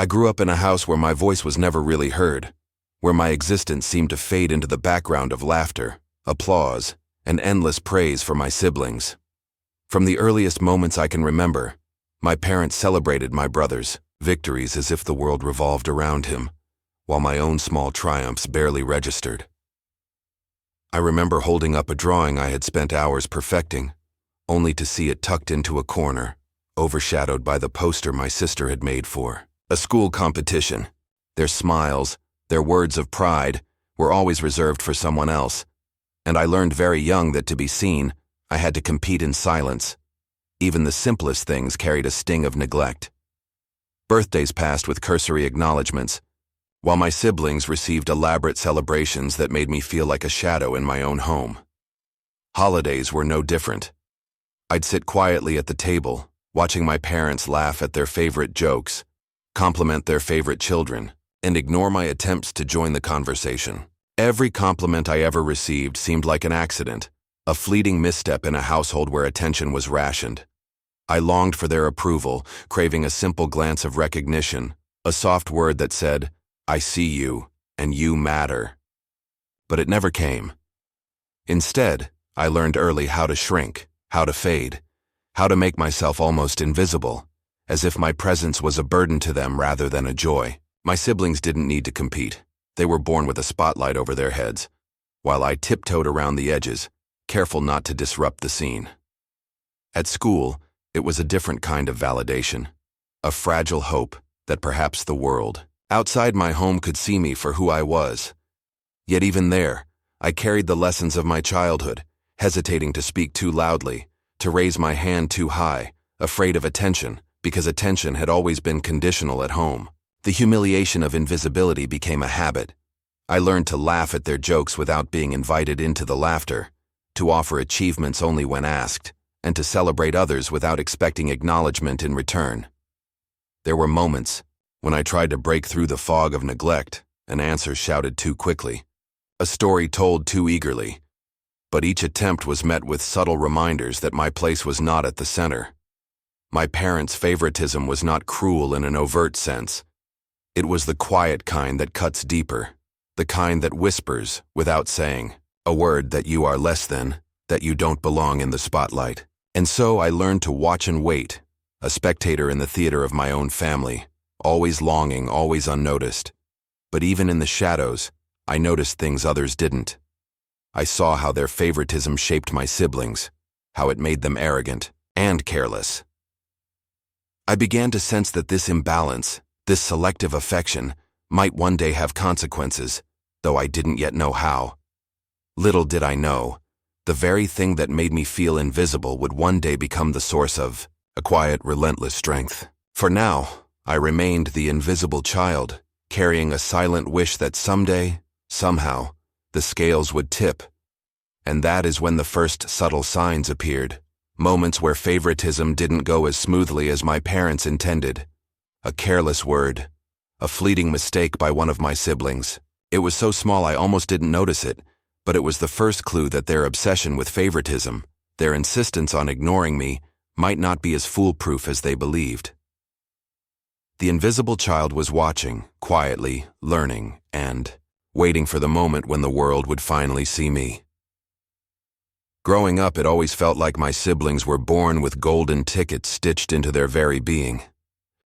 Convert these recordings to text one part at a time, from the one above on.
I grew up in a house where my voice was never really heard, where my existence seemed to fade into the background of laughter, applause, and endless praise for my siblings. From the earliest moments I can remember, my parents celebrated my brother's victories as if the world revolved around him, while my own small triumphs barely registered. I remember holding up a drawing I had spent hours perfecting, only to see it tucked into a corner, overshadowed by the poster my sister had made for a school competition. Their smiles, their words of pride, were always reserved for someone else, and I learned very young that to be seen, I had to compete in silence. Even the simplest things carried a sting of neglect. Birthdays passed with cursory acknowledgments, while my siblings received elaborate celebrations that made me feel like a shadow in my own home. Holidays were no different. I'd sit quietly at the table, watching my parents laugh at their favorite jokes, compliment their favorite children, and ignore my attempts to join the conversation. Every compliment I ever received seemed like an accident, a fleeting misstep in a household where attention was rationed. I longed for their approval, craving a simple glance of recognition, a soft word that said, "I see you, and you matter." But it never came. Instead, I learned early how to shrink, how to fade, how to make myself almost invisible, as if my presence was a burden to them rather than a joy. My siblings didn't need to compete. They were born with a spotlight over their heads, while I tiptoed around the edges, careful not to disrupt the scene. At school, it was a different kind of validation, a fragile hope that perhaps the world outside my home could see me for who I was. Yet even there, I carried the lessons of my childhood, hesitating to speak too loudly, to raise my hand too high, afraid of attention, because attention had always been conditional at home. The humiliation of invisibility became a habit. I learned to laugh at their jokes without being invited into the laughter, to offer achievements only when asked, and to celebrate others without expecting acknowledgement in return. There were moments when I tried to break through the fog of neglect, an answer shouted too quickly, a story told too eagerly, but each attempt was met with subtle reminders that my place was not at the center. My parents' favoritism was not cruel in an overt sense. It was the quiet kind that cuts deeper, the kind that whispers, without saying, a word that you are less than, that you don't belong in the spotlight. And so I learned to watch and wait, a spectator in the theater of my own family, always longing, always unnoticed. But even in the shadows, I noticed things others didn't. I saw how their favoritism shaped my siblings, how it made them arrogant and careless. I began to sense that this imbalance, this selective affection, might one day have consequences, though I didn't yet know how. Little did I know, the very thing that made me feel invisible would one day become the source of a quiet, relentless strength. For now, I remained the invisible child, carrying a silent wish that someday, somehow, the scales would tip. And that is when the first subtle signs appeared, moments where favoritism didn't go as smoothly as my parents intended. A careless word, a fleeting mistake by one of my siblings. It was so small I almost didn't notice it, but it was the first clue that their obsession with favoritism, their insistence on ignoring me, might not be as foolproof as they believed. The invisible child was watching, quietly, learning, and waiting for the moment when the world would finally see me. Growing up, it always felt like my siblings were born with golden tickets stitched into their very being.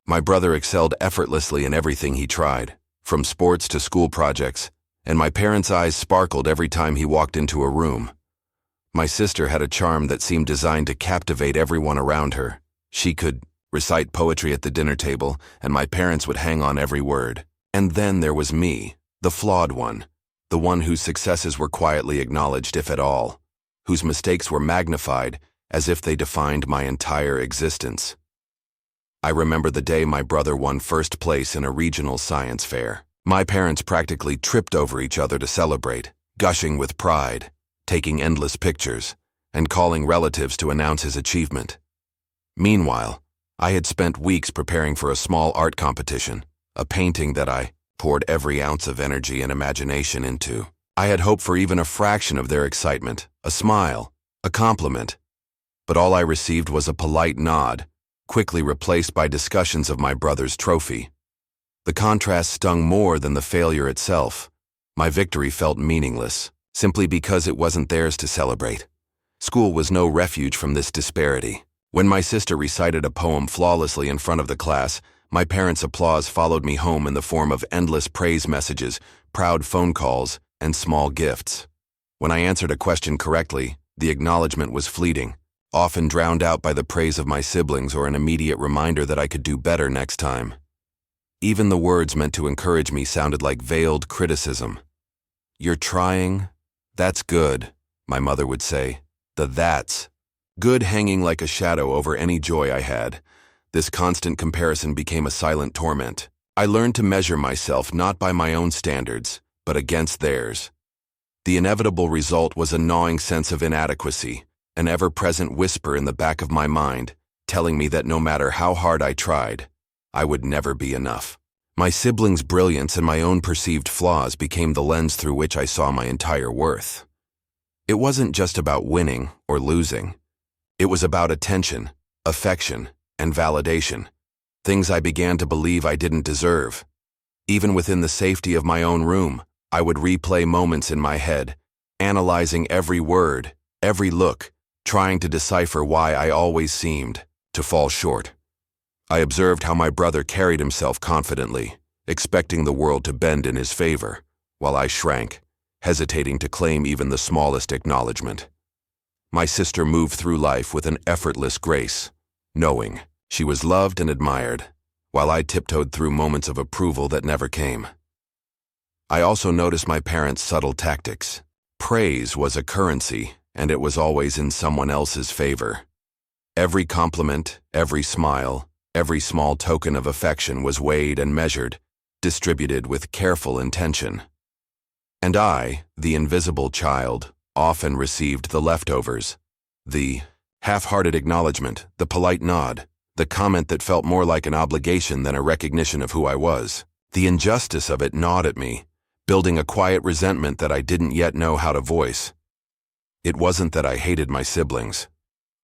My brother excelled effortlessly in everything he tried, from sports to school projects, and my parents' eyes sparkled every time he walked into a room. My sister had a charm that seemed designed to captivate everyone around her. She could recite poetry at the dinner table, and my parents would hang on every word. And then there was me, the flawed one, the one whose successes were quietly acknowledged, if at all, whose mistakes were magnified as if they defined my entire existence. I remember the day my brother won first place in a regional science fair. My parents practically tripped over each other to celebrate, gushing with pride, taking endless pictures, and calling relatives to announce his achievement. Meanwhile, I had spent weeks preparing for a small art competition, a painting that I poured every ounce of energy and imagination into. I had hoped for even a fraction of their excitement, a smile, a compliment. But all I received was a polite nod, quickly replaced by discussions of my brother's trophy. The contrast stung more than the failure itself. My victory felt meaningless, simply because it wasn't theirs to celebrate. School was no refuge from this disparity. When my sister recited a poem flawlessly in front of the class, my parents' applause followed me home in the form of endless praise messages, proud phone calls, and small gifts. When I answered a question correctly, the acknowledgement was fleeting, often drowned out by the praise of my siblings or an immediate reminder that I could do better next time. Even the words meant to encourage me sounded like veiled criticism. "You're trying? That's good," my mother would say. The "that's" good hanging like a shadow over any joy I had. This constant comparison became a silent torment. I learned to measure myself not by my own standards, but against theirs. The inevitable result was a gnawing sense of inadequacy, an ever-present whisper in the back of my mind, telling me that no matter how hard I tried, I would never be enough. My siblings' brilliance and my own perceived flaws became the lens through which I saw my entire worth. It wasn't just about winning or losing. It was about attention, affection, and validation, things I began to believe I didn't deserve. Even within the safety of my own room, I would replay moments in my head, analyzing every word, every look, trying to decipher why I always seemed to fall short. I observed how my brother carried himself confidently, expecting the world to bend in his favor, while I shrank, hesitating to claim even the smallest acknowledgement. My sister moved through life with an effortless grace, knowing she was loved and admired, while I tiptoed through moments of approval that never came. I also noticed my parents' subtle tactics. Praise was a currency, and it was always in someone else's favor. Every compliment, every smile, every small token of affection was weighed and measured, distributed with careful intention. And I, the invisible child, often received the leftovers, the half-hearted acknowledgement, the polite nod, the comment that felt more like an obligation than a recognition of who I was. The injustice of it gnawed at me, building a quiet resentment that I didn't yet know how to voice. It wasn't that I hated my siblings.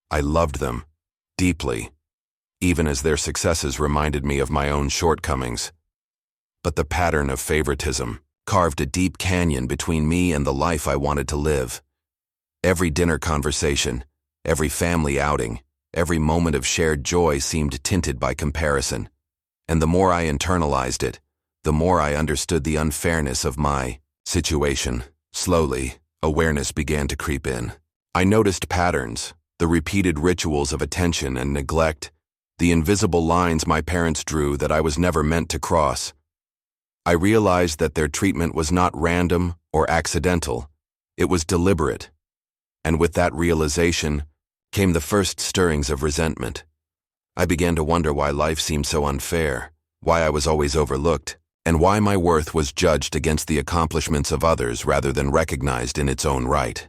I loved them, deeply, even as their successes reminded me of my own shortcomings. But the pattern of favoritism carved a deep canyon between me and the life I wanted to live. Every dinner conversation, every family outing, every moment of shared joy seemed tinted by comparison, and the more I internalized it, the more I understood the unfairness of my situation. Slowly, awareness began to creep in. I noticed patterns, the repeated rituals of attention and neglect, the invisible lines my parents drew that I was never meant to cross. I realized that their treatment was not random or accidental, it was deliberate. And with that realization came the first stirrings of resentment. I began to wonder why life seemed so unfair, why I was always overlooked, and why my worth was judged against the accomplishments of others rather than recognized in its own right.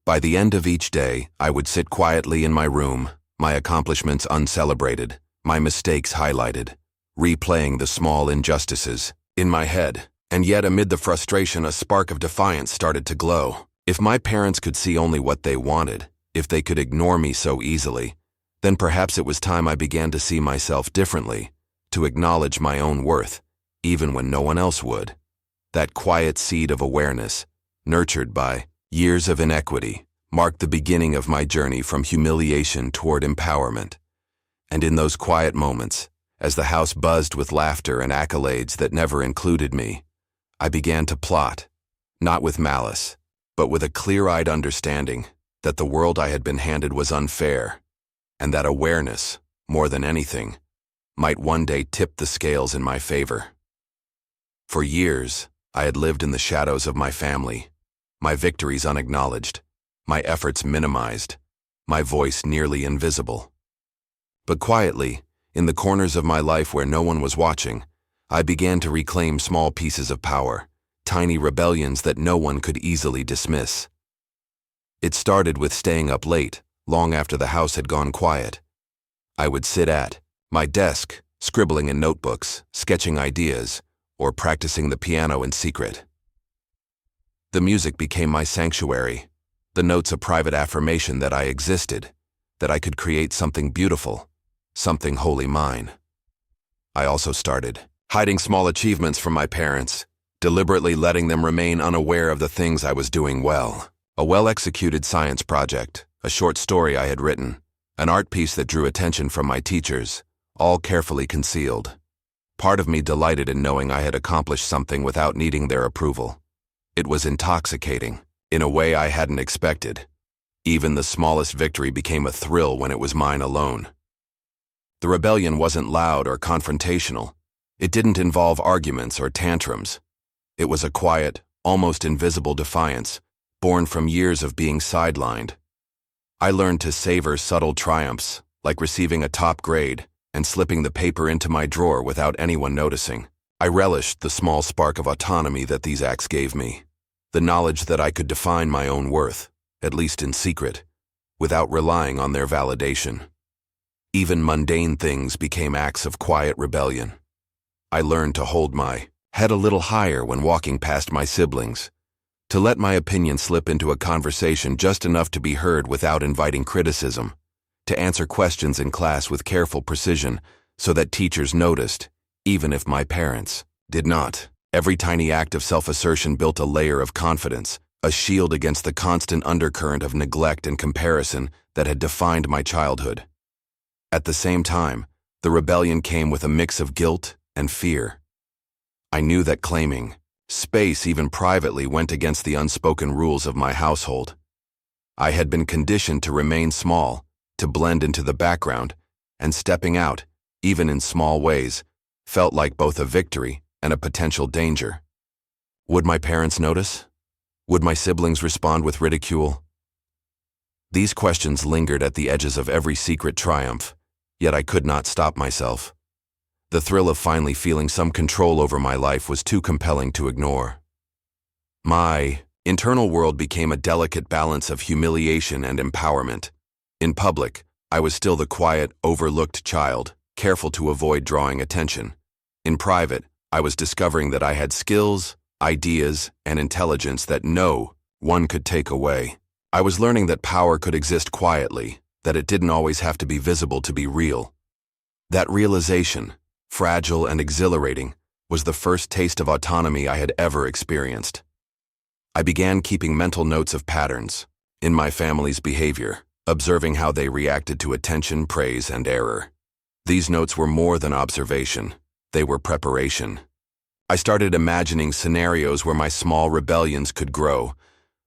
By the end of each day, I would sit quietly in my room, my accomplishments uncelebrated, my mistakes highlighted, replaying the small injustices in my head. And yet amid the frustration, a spark of defiance started to glow. If my parents could see only what they wanted, if they could ignore me so easily, then perhaps it was time I began to see myself differently, to acknowledge my own worth, even when no one else would. That quiet seed of awareness, nurtured by years of inequity, marked the beginning of my journey from humiliation toward empowerment. And in those quiet moments, as the house buzzed with laughter and accolades that never included me, I began to plot, not with malice, but with a clear-eyed understanding that the world I had been handed was unfair, and that awareness, more than anything, might one day tip the scales in my favor. For years, I had lived in the shadows of my family, my victories unacknowledged, my efforts minimized, my voice nearly invisible. But quietly, in the corners of my life where no one was watching, I began to reclaim small pieces of power, tiny rebellions that no one could easily dismiss. It started with staying up late, long after the house had gone quiet. I would sit at my desk, scribbling in notebooks, sketching ideas, or practicing the piano in secret. The music became my sanctuary, the notes a private affirmation that I existed, that I could create something beautiful, something wholly mine. I also started hiding small achievements from my parents, deliberately letting them remain unaware of the things I was doing well. A well-executed science project, a short story I had written, an art piece that drew attention from my teachers, all carefully concealed. Part of me delighted in knowing I had accomplished something without needing their approval. It was intoxicating, in a way I hadn't expected. Even the smallest victory became a thrill when it was mine alone. The rebellion wasn't loud or confrontational. It didn't involve arguments or tantrums. It was a quiet, almost invisible defiance, born from years of being sidelined. I learned to savor subtle triumphs, like receiving a top grade and slipping the paper into my drawer without anyone noticing. I relished the small spark of autonomy that these acts gave me, the knowledge that I could define my own worth, at least in secret, without relying on their validation. Even mundane things became acts of quiet rebellion. I learned to hold my head a little higher when walking past my siblings, to let my opinion slip into a conversation just enough to be heard without inviting criticism, to answer questions in class with careful precision so that teachers noticed, even if my parents did not. Every tiny act of self-assertion built a layer of confidence, a shield against the constant undercurrent of neglect and comparison that had defined my childhood. At the same time, the rebellion came with a mix of guilt and fear. I knew that claiming space even privately went against the unspoken rules of my household. I had been conditioned to remain small, to blend into the background, and stepping out, even in small ways, felt like both a victory and a potential danger. Would my parents notice? Would my siblings respond with ridicule? These questions lingered at the edges of every secret triumph, yet I could not stop myself. The thrill of finally feeling some control over my life was too compelling to ignore. My internal world became a delicate balance of humiliation and empowerment. In public, I was still the quiet, overlooked child, careful to avoid drawing attention. In private, I was discovering that I had skills, ideas, and intelligence that no one could take away. I was learning that power could exist quietly, that it didn't always have to be visible to be real. That realization, fragile and exhilarating, was the first taste of autonomy I had ever experienced. I began keeping mental notes of patterns in my family's behavior, observing how they reacted to attention, praise, and error. These notes were more than observation. They were preparation. I started imagining scenarios where my small rebellions could grow,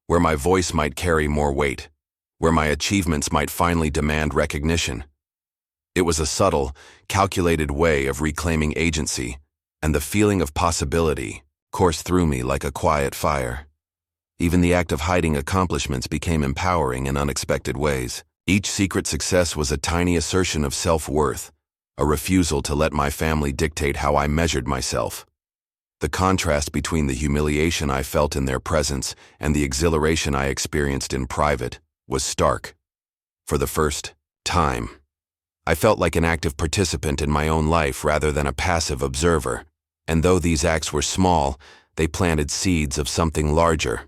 where my voice might carry more weight, where my achievements might finally demand recognition. It was a subtle, calculated way of reclaiming agency, and the feeling of possibility coursed through me like a quiet fire. Even the act of hiding accomplishments became empowering in unexpected ways. Each secret success was a tiny assertion of self-worth, a refusal to let my family dictate how I measured myself. The contrast between the humiliation I felt in their presence and the exhilaration I experienced in private was stark. For the first time, I felt like an active participant in my own life rather than a passive observer, and though these acts were small, they planted seeds of something larger.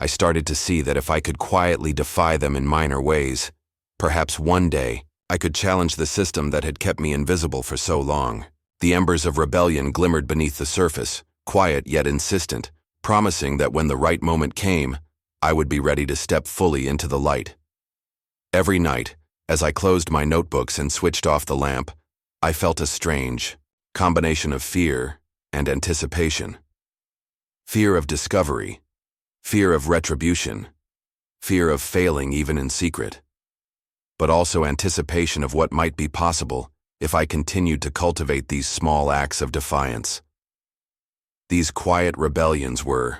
I started to see that if I could quietly defy them in minor ways, perhaps one day I could challenge the system that had kept me invisible for so long. The embers of rebellion glimmered beneath the surface, quiet yet insistent, promising that when the right moment came, I would be ready to step fully into the light. Every night, as I closed my notebooks and switched off the lamp, I felt a strange combination of fear and anticipation. Fear of discovery, fear of retribution, fear of failing even in secret, but also anticipation of what might be possible if I continued to cultivate these small acts of defiance. These quiet rebellions were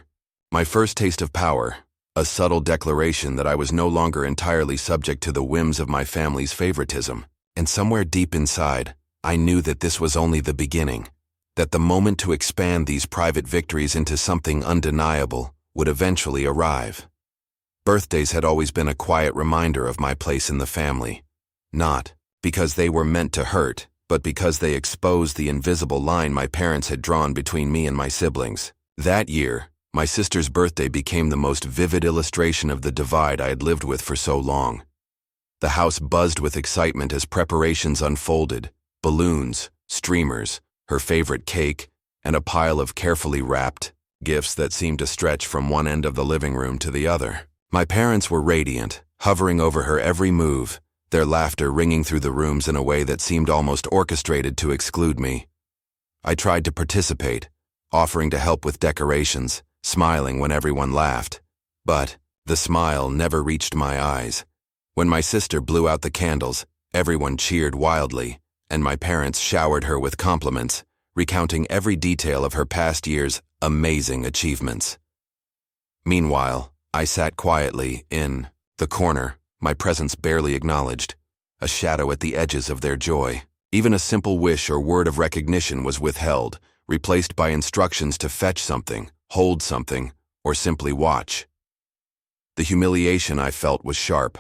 my first taste of power, a subtle declaration that I was no longer entirely subject to the whims of my family's favoritism. And somewhere deep inside, I knew that this was only the beginning, that the moment to expand these private victories into something undeniable would eventually arrive. Birthdays had always been a quiet reminder of my place in the family, not because they were meant to hurt, but because they exposed the invisible line my parents had drawn between me and my siblings. That year, my sister's birthday became the most vivid illustration of the divide I had lived with for so long. The house buzzed with excitement as preparations unfolded: balloons, streamers, her favorite cake, and a pile of carefully wrapped gifts that seemed to stretch from one end of the living room to the other. My parents were radiant, hovering over her every move, their laughter ringing through the rooms in a way that seemed almost orchestrated to exclude me. I tried to participate, offering to help with decorations, smiling when everyone laughed. But the smile never reached my eyes. When my sister blew out the candles, everyone cheered wildly, and my parents showered her with compliments, recounting every detail of her past year's amazing achievements. Meanwhile, I sat quietly in the corner, my presence barely acknowledged, a shadow at the edges of their joy. Even a simple wish or word of recognition was withheld, replaced by instructions to fetch something, hold something, or simply watch. The humiliation I felt was sharp,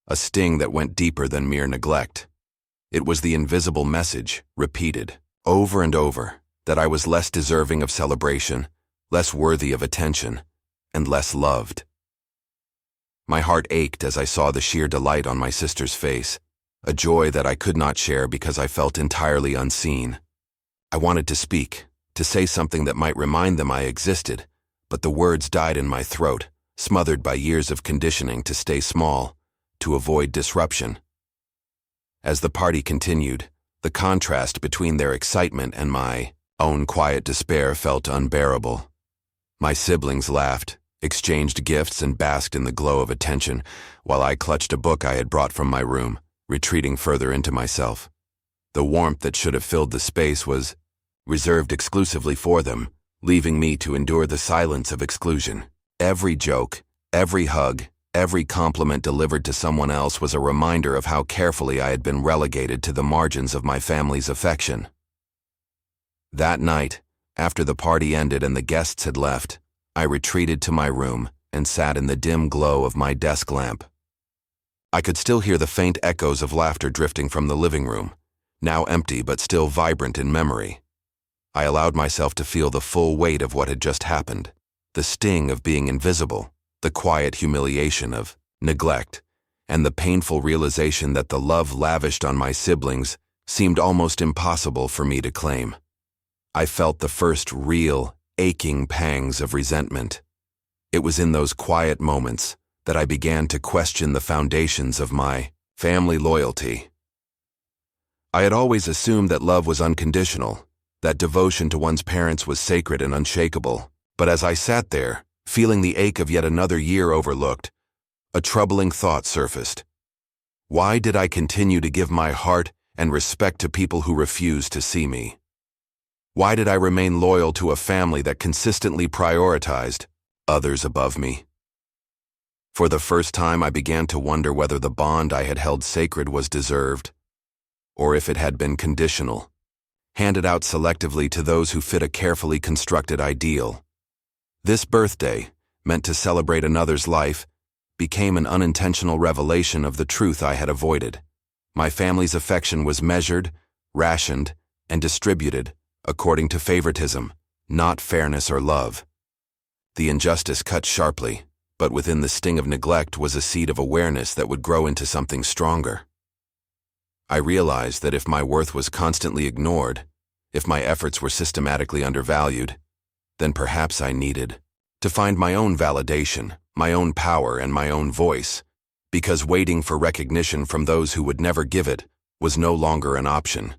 a sting that went deeper than mere neglect. It was the invisible message, repeated over and over, that I was less deserving of celebration, less worthy of attention, and less loved. My heart ached as I saw the sheer delight on my sister's face, a joy that I could not share because I felt entirely unseen. I wanted to speak, to say something that might remind them I existed, but the words died in my throat, smothered by years of conditioning to stay small, to avoid disruption. As the party continued, the contrast between their excitement and my own quiet despair felt unbearable. My siblings laughed, exchanged gifts, and basked in the glow of attention, while I clutched a book I had brought from my room, retreating further into myself. The warmth that should have filled the space was reserved exclusively for them, leaving me to endure the silence of exclusion. Every joke, every hug, every compliment delivered to someone else was a reminder of how carefully I had been relegated to the margins of my family's affection. That night, after the party ended and the guests had left, I retreated to my room and sat in the dim glow of my desk lamp. I could still hear the faint echoes of laughter drifting from the living room, now empty but still vibrant in memory. I allowed myself to feel the full weight of what had just happened, the sting of being invisible, the quiet humiliation of neglect, and the painful realization that the love lavished on my siblings seemed almost impossible for me to claim. I felt the first real, aching pangs of resentment. It was in those quiet moments that I began to question the foundations of my family loyalty. I had always assumed that love was unconditional, that devotion to one's parents was sacred and unshakable, but as I sat there, feeling the ache of yet another year overlooked, a troubling thought surfaced. Why did I continue to give my heart and respect to people who refused to see me? Why did I remain loyal to a family that consistently prioritized others above me? For the first time, I began to wonder whether the bond I had held sacred was deserved, or if it had been conditional, handed out selectively to those who fit a carefully constructed ideal. This birthday, meant to celebrate another's life, became an unintentional revelation of the truth I had avoided. My family's affection was measured, rationed, and distributed according to favoritism, not fairness or love. The injustice cut sharply, but within the sting of neglect was a seed of awareness that would grow into something stronger. I realized that if my worth was constantly ignored, if my efforts were systematically undervalued, then perhaps I needed to find my own validation, my own power, and my own voice, because waiting for recognition from those who would never give it was no longer an option.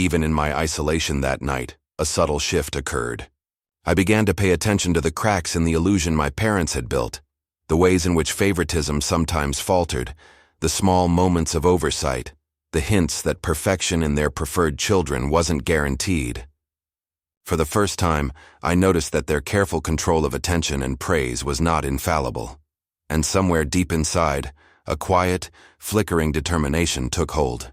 Even in my isolation that night, a subtle shift occurred. I began to pay attention to the cracks in the illusion my parents had built, the ways in which favoritism sometimes faltered, the small moments of oversight, the hints that perfection in their preferred children wasn't guaranteed. For the first time, I noticed that their careful control of attention and praise was not infallible, and somewhere deep inside, a quiet, flickering determination took hold.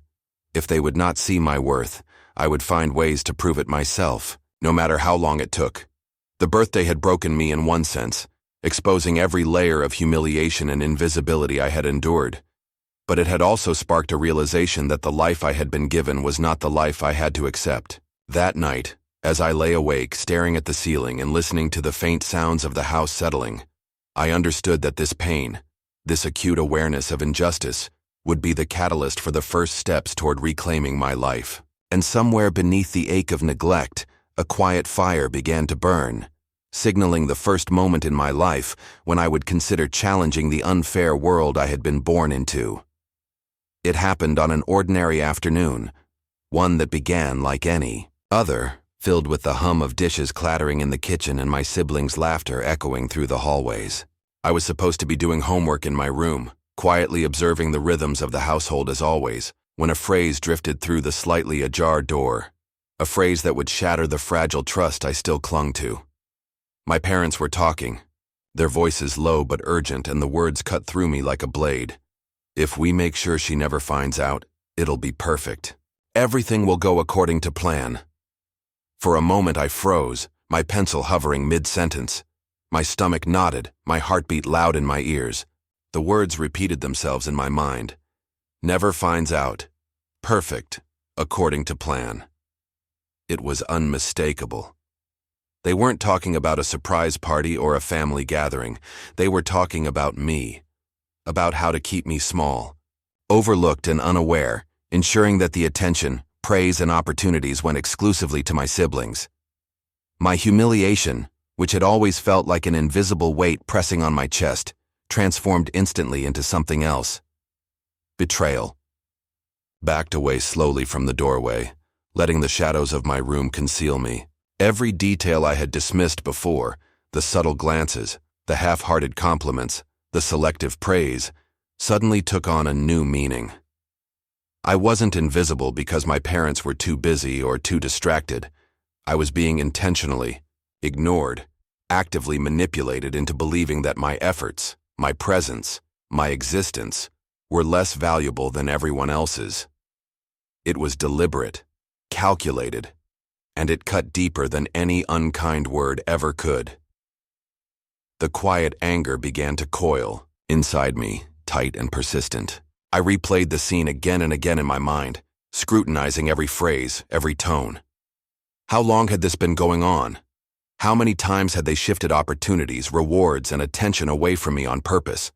If they would not see my worth, I would find ways to prove it myself, no matter how long it took. The birthday had broken me in one sense, exposing every layer of humiliation and invisibility I had endured. But it had also sparked a realization that the life I had been given was not the life I had to accept. That night, as I lay awake, staring at the ceiling and listening to the faint sounds of the house settling, I understood that this pain, this acute awareness of injustice, would be the catalyst for the first steps toward reclaiming my life. And somewhere beneath the ache of neglect, a quiet fire began to burn, signaling the first moment in my life when I would consider challenging the unfair world I had been born into. It happened on an ordinary afternoon, one that began like any other, filled with the hum of dishes clattering in the kitchen and my siblings' laughter echoing through the hallways. I was supposed to be doing homework in my room, quietly observing the rhythms of the household as always, when a phrase drifted through the slightly ajar door, a phrase that would shatter the fragile trust I still clung to. My parents were talking, their voices low but urgent, and the words cut through me like a blade. If we make sure she never finds out, it'll be perfect. Everything will go according to plan. For a moment I froze, my pencil hovering mid-sentence. My stomach knotted, my heartbeat loud in my ears. The words repeated themselves in my mind. Never finds out. Perfect, according to plan. It was unmistakable. They weren't talking about a surprise party or a family gathering. They were talking about me, about how to keep me small, overlooked and unaware, ensuring that the attention, praise, and opportunities went exclusively to my siblings. My humiliation, which had always felt like an invisible weight pressing on my chest, transformed instantly into something else. Betrayal. Backed away slowly from the doorway, letting the shadows of my room conceal me. Every detail I had dismissed before, the subtle glances, the half-hearted compliments, the selective praise, suddenly took on a new meaning. I wasn't invisible because my parents were too busy or too distracted. I was being intentionally ignored, actively manipulated into believing that my efforts, my presence, my existence were less valuable than everyone else's. It was deliberate, calculated, and it cut deeper than any unkind word ever could. The quiet anger began to coil inside me, tight and persistent. I replayed the scene again and again in my mind, scrutinizing every phrase, every tone. How long had this been going on? How many times had they shifted opportunities, rewards, and attention away from me on purpose?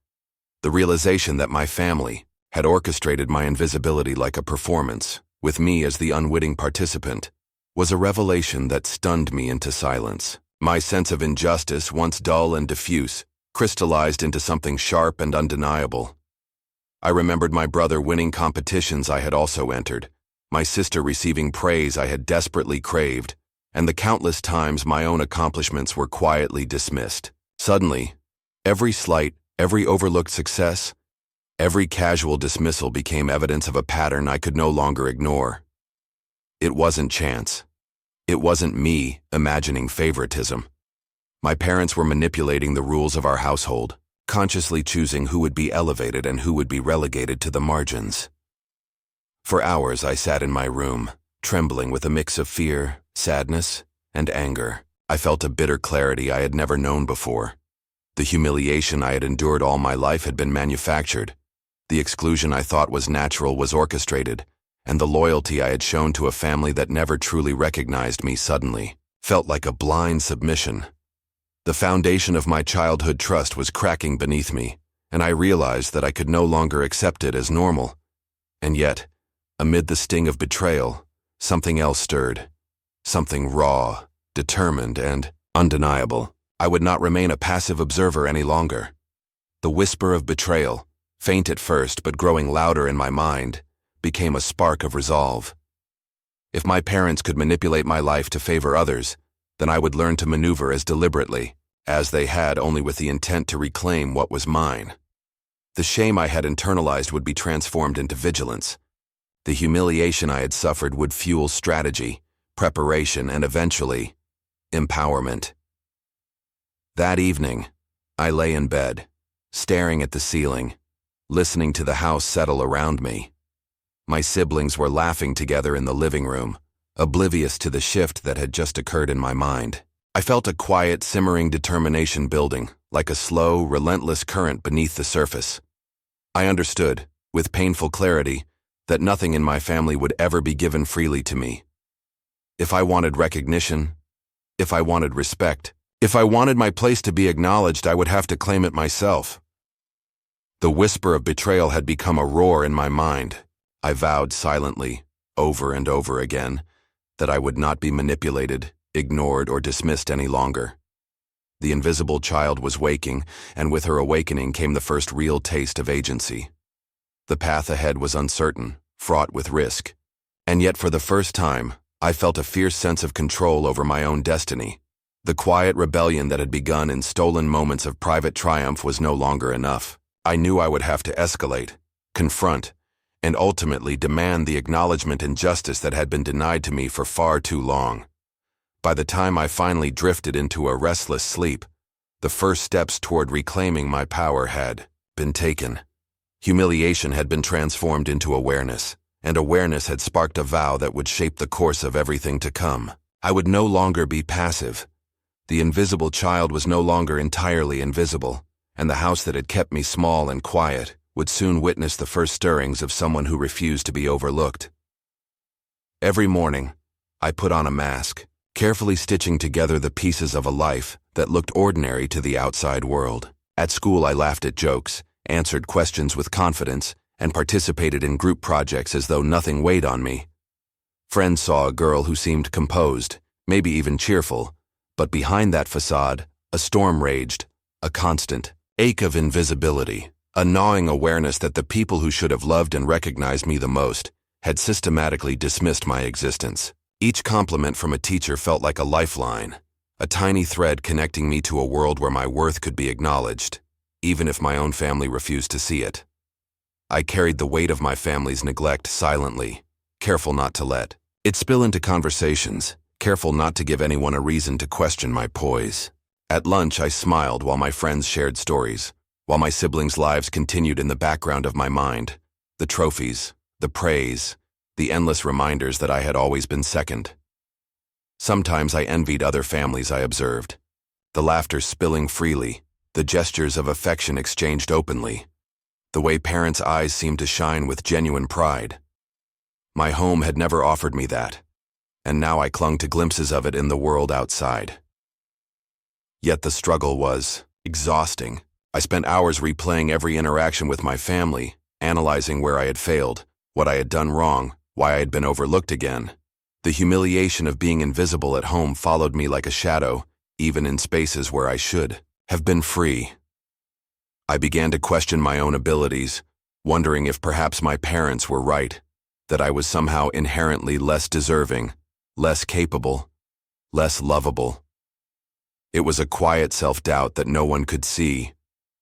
The realization that my family had orchestrated my invisibility like a performance, with me as the unwitting participant, was a revelation that stunned me into silence. My sense of injustice, once dull and diffuse, crystallized into something sharp and undeniable. I remembered my brother winning competitions I had also entered, my sister receiving praise I had desperately craved, and the countless times my own accomplishments were quietly dismissed. Suddenly, every slight, every overlooked success, every casual dismissal became evidence of a pattern I could no longer ignore. It wasn't chance. It wasn't me imagining favoritism. My parents were manipulating the rules of our household, consciously choosing who would be elevated and who would be relegated to the margins. For hours I sat in my room, trembling with a mix of fear, sadness, and anger. I felt a bitter clarity I had never known before. The humiliation I had endured all my life had been manufactured. The exclusion I thought was natural was orchestrated, and the loyalty I had shown to a family that never truly recognized me suddenly felt like a blind submission. The foundation of my childhood trust was cracking beneath me, and I realized that I could no longer accept it as normal. And yet, amid the sting of betrayal, something else stirred. Something raw, determined, and undeniable. I would not remain a passive observer any longer. The whisper of betrayal, faint at first but growing louder in my mind, became a spark of resolve. If my parents could manipulate my life to favor others, then I would learn to maneuver as deliberately, as they had, only with the intent to reclaim what was mine. The shame I had internalized would be transformed into vigilance. The humiliation I had suffered would fuel strategy, preparation, and eventually, empowerment. That evening, I lay in bed, staring at the ceiling, listening to the house settle around me. My siblings were laughing together in the living room, oblivious to the shift that had just occurred in my mind. I felt a quiet, simmering determination building, like a slow, relentless current beneath the surface. I understood, with painful clarity, that nothing in my family would ever be given freely to me. If I wanted recognition, if I wanted respect, if I wanted my place to be acknowledged, I would have to claim it myself. The whisper of betrayal had become a roar in my mind. I vowed silently, over and over again, that I would not be manipulated, ignored, or dismissed any longer. The invisible child was waking, and with her awakening came the first real taste of agency. The path ahead was uncertain, fraught with risk, and yet for the first time, I felt a fierce sense of control over my own destiny. The quiet rebellion that had begun in stolen moments of private triumph was no longer enough. I knew I would have to escalate, confront, and ultimately demand the acknowledgement and justice that had been denied to me for far too long. By the time I finally drifted into a restless sleep, the first steps toward reclaiming my power had been taken. Humiliation had been transformed into awareness, and awareness had sparked a vow that would shape the course of everything to come. I would no longer be passive. The invisible child was no longer entirely invisible, and the house that had kept me small and quiet would soon witness the first stirrings of someone who refused to be overlooked. Every morning, I put on a mask, carefully stitching together the pieces of a life that looked ordinary to the outside world. At school, I laughed at jokes, answered questions with confidence, and participated in group projects as though nothing weighed on me. Friends saw a girl who seemed composed, maybe even cheerful, but behind that facade, a storm raged, a constant ache of invisibility, a gnawing awareness that the people who should have loved and recognized me the most had systematically dismissed my existence. Each compliment from a teacher felt like a lifeline, a tiny thread connecting me to a world where my worth could be acknowledged, even if my own family refused to see it. I carried the weight of my family's neglect silently, careful not to let it spill into conversations, careful not to give anyone a reason to question my poise. At lunch, I smiled while my friends shared stories, while my siblings' lives continued in the background of my mind. The trophies, the praise, the endless reminders that I had always been second. Sometimes I envied other families I observed. The laughter spilling freely, the gestures of affection exchanged openly, the way parents' eyes seemed to shine with genuine pride. My home had never offered me that, and now I clung to glimpses of it in the world outside. Yet the struggle was exhausting. I spent hours replaying every interaction with my family, analyzing where I had failed, what I had done wrong, why I had been overlooked again. The humiliation of being invisible at home followed me like a shadow, even in spaces where I should have been free. I began to question my own abilities, wondering if perhaps my parents were right, that I was somehow inherently less deserving, less capable, less lovable. It was a quiet self-doubt that no one could see,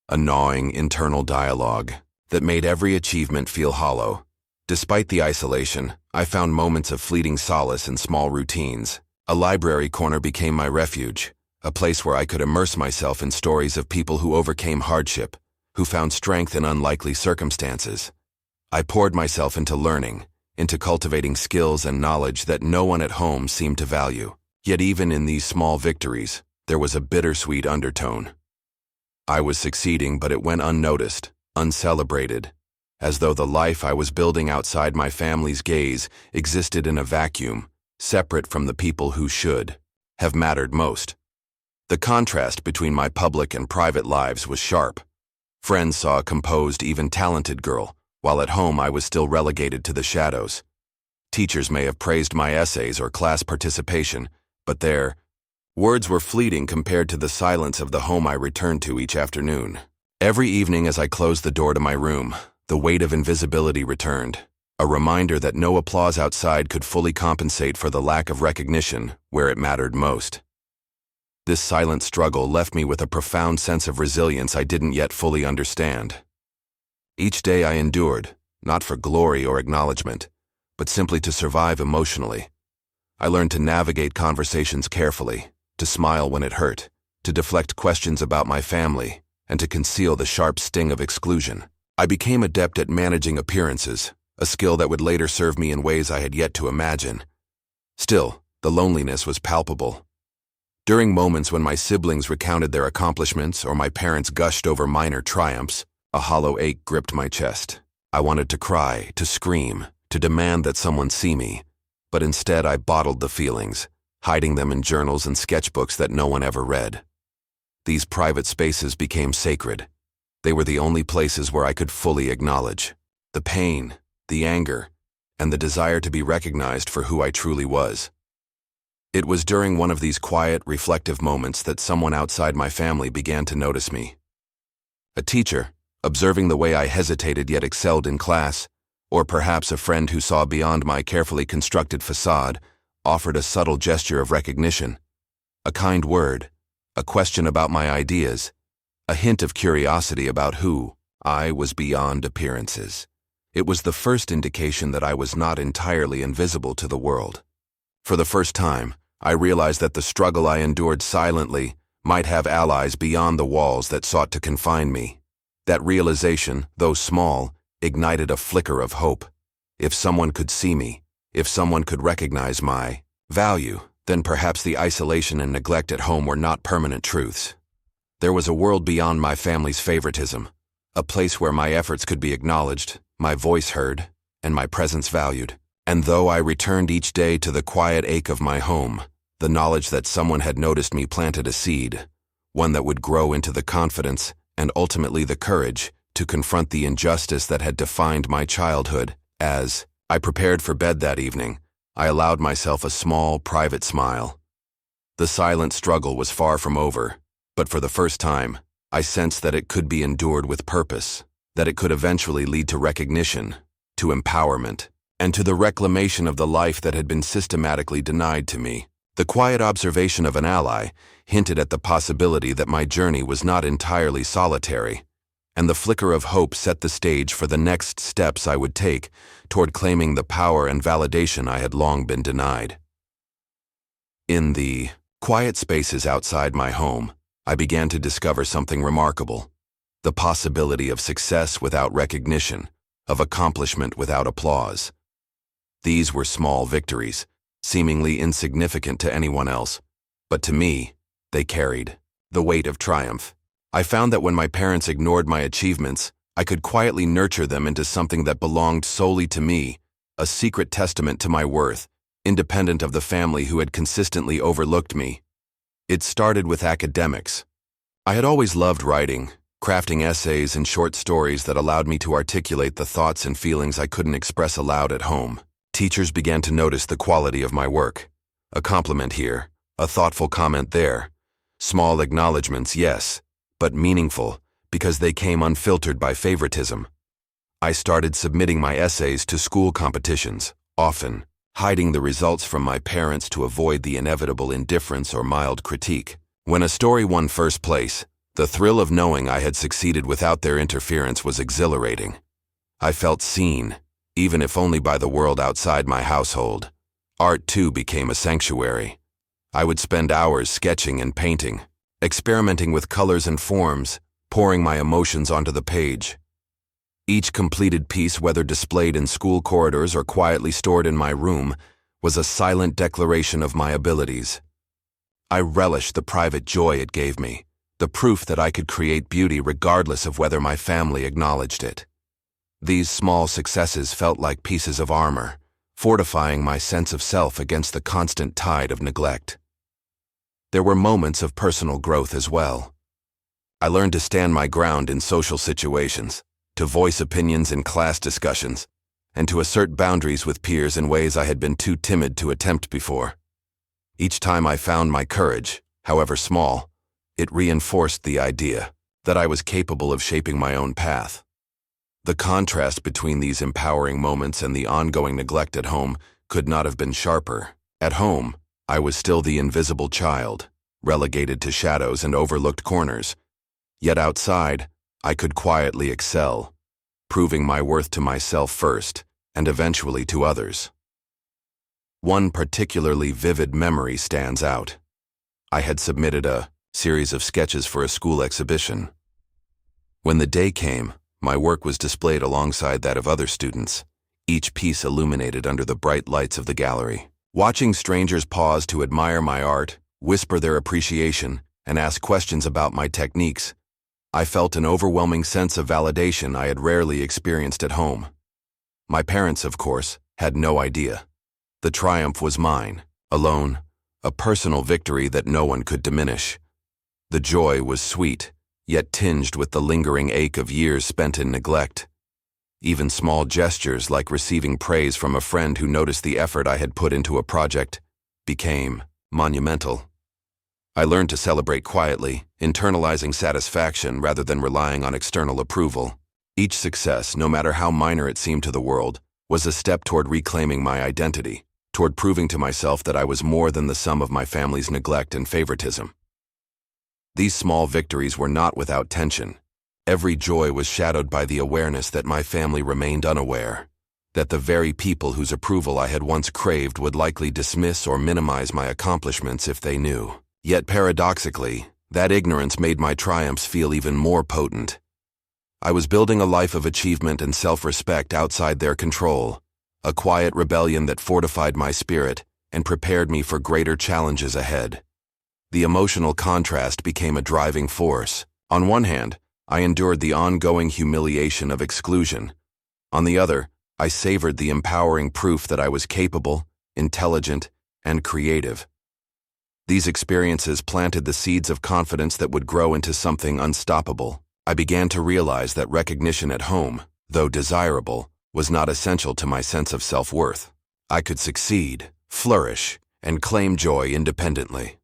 a gnawing internal dialogue that made every achievement feel hollow. Despite the isolation, I found moments of fleeting solace in small routines. A library corner became my refuge, a place where I could immerse myself in stories of people who overcame hardship, who found strength in unlikely circumstances. I poured myself into learning, into cultivating skills and knowledge that no one at home seemed to value. Yet even in these small victories, there was a bittersweet undertone. I was succeeding, but it went unnoticed, uncelebrated, as though the life I was building outside my family's gaze existed in a vacuum, separate from the people who should have mattered most. The contrast between my public and private lives was sharp. Friends saw a composed, even talented girl, while at home I was still relegated to the shadows. Teachers may have praised my essays or class participation, but their words were fleeting compared to the silence of the home I returned to each afternoon. Every evening as I closed the door to my room, the weight of invisibility returned, a reminder that no applause outside could fully compensate for the lack of recognition where it mattered most. This silent struggle left me with a profound sense of resilience I didn't yet fully understand. Each day I endured, not for glory or acknowledgement, but simply to survive emotionally. I learned to navigate conversations carefully, to smile when it hurt, to deflect questions about my family, and to conceal the sharp sting of exclusion. I became adept at managing appearances, a skill that would later serve me in ways I had yet to imagine. Still, the loneliness was palpable. During moments when my siblings recounted their accomplishments or my parents gushed over minor triumphs, a hollow ache gripped my chest. I wanted to cry, to scream, to demand that someone see me, but instead I bottled the feelings, hiding them in journals and sketchbooks that no one ever read. These private spaces became sacred. They were the only places where I could fully acknowledge the pain, the anger, and the desire to be recognized for who I truly was. It was during one of these quiet, reflective moments that someone outside my family began to notice me. A teacher, observing the way I hesitated yet excelled in class, or perhaps a friend who saw beyond my carefully constructed facade, offered a subtle gesture of recognition. A kind word, a question about my ideas, a hint of curiosity about who I was beyond appearances. It was the first indication that I was not entirely invisible to the world. For the first time, I realized that the struggle I endured silently might have allies beyond the walls that sought to confine me. That realization, though small, ignited a flicker of hope. If someone could see me, if someone could recognize my value, then perhaps the isolation and neglect at home were not permanent truths. There was a world beyond my family's favoritism, a place where my efforts could be acknowledged, my voice heard, and my presence valued. And though I returned each day to the quiet ache of my home, the knowledge that someone had noticed me planted a seed, one that would grow into the confidence and ultimately the courage to confront the injustice that had defined my childhood. As I prepared for bed that evening, I allowed myself a small, private smile. The silent struggle was far from over, but for the first time, I sensed that it could be endured with purpose, that it could eventually lead to recognition, to empowerment, and to the reclamation of the life that had been systematically denied to me. The quiet observation of an ally hinted at the possibility that my journey was not entirely solitary, and the flicker of hope set the stage for the next steps I would take toward claiming the power and validation I had long been denied. In the quiet spaces outside my home, I began to discover something remarkable: the possibility of success without recognition, of accomplishment without applause. These were small victories, seemingly insignificant to anyone else, but to me, they carried the weight of triumph. I found that when my parents ignored my achievements, I could quietly nurture them into something that belonged solely to me, a secret testament to my worth, independent of the family who had consistently overlooked me. It started with academics. I had always loved writing, crafting essays and short stories that allowed me to articulate the thoughts and feelings I couldn't express aloud at home. Teachers began to notice the quality of my work. A compliment here, a thoughtful comment there. Small acknowledgments, yes, but meaningful, because they came unfiltered by favoritism. I started submitting my essays to school competitions, often hiding the results from my parents to avoid the inevitable indifference or mild critique. When a story won first place, the thrill of knowing I had succeeded without their interference was exhilarating. I felt seen, even if only by the world outside my household. Art, too, became a sanctuary. I would spend hours sketching and painting, experimenting with colors and forms, pouring my emotions onto the page. Each completed piece, whether displayed in school corridors or quietly stored in my room, was a silent declaration of my abilities. I relished the private joy it gave me, the proof that I could create beauty regardless of whether my family acknowledged it. These small successes felt like pieces of armor, fortifying my sense of self against the constant tide of neglect. There were moments of personal growth as well. I learned to stand my ground in social situations, to voice opinions in class discussions, and to assert boundaries with peers in ways I had been too timid to attempt before. Each time I found my courage, however small, it reinforced the idea that I was capable of shaping my own path. The contrast between these empowering moments and the ongoing neglect at home could not have been sharper. At home, I was still the invisible child, relegated to shadows and overlooked corners. Yet outside, I could quietly excel, proving my worth to myself first, and eventually to others. One particularly vivid memory stands out. I had submitted a series of sketches for a school exhibition. When the day came, my work was displayed alongside that of other students, each piece illuminated under the bright lights of the gallery. Watching strangers pause to admire my art, whisper their appreciation, and ask questions about my techniques, I felt an overwhelming sense of validation I had rarely experienced at home. My parents, of course, had no idea. The triumph was mine, alone, a personal victory that no one could diminish. The joy was sweet, yet tinged with the lingering ache of years spent in neglect. Even small gestures like receiving praise from a friend who noticed the effort I had put into a project became monumental. I learned to celebrate quietly, internalizing satisfaction rather than relying on external approval. Each success, no matter how minor it seemed to the world, was a step toward reclaiming my identity, toward proving to myself that I was more than the sum of my family's neglect and favoritism. These small victories were not without tension. Every joy was shadowed by the awareness that my family remained unaware, that the very people whose approval I had once craved would likely dismiss or minimize my accomplishments if they knew. Yet paradoxically, that ignorance made my triumphs feel even more potent. I was building a life of achievement and self-respect outside their control, a quiet rebellion that fortified my spirit and prepared me for greater challenges ahead. The emotional contrast became a driving force. On one hand, I endured the ongoing humiliation of exclusion. On the other, I savored the empowering proof that I was capable, intelligent, and creative. These experiences planted the seeds of confidence that would grow into something unstoppable. I began to realize that recognition at home, though desirable, was not essential to my sense of self-worth. I could succeed, flourish, and claim joy independently.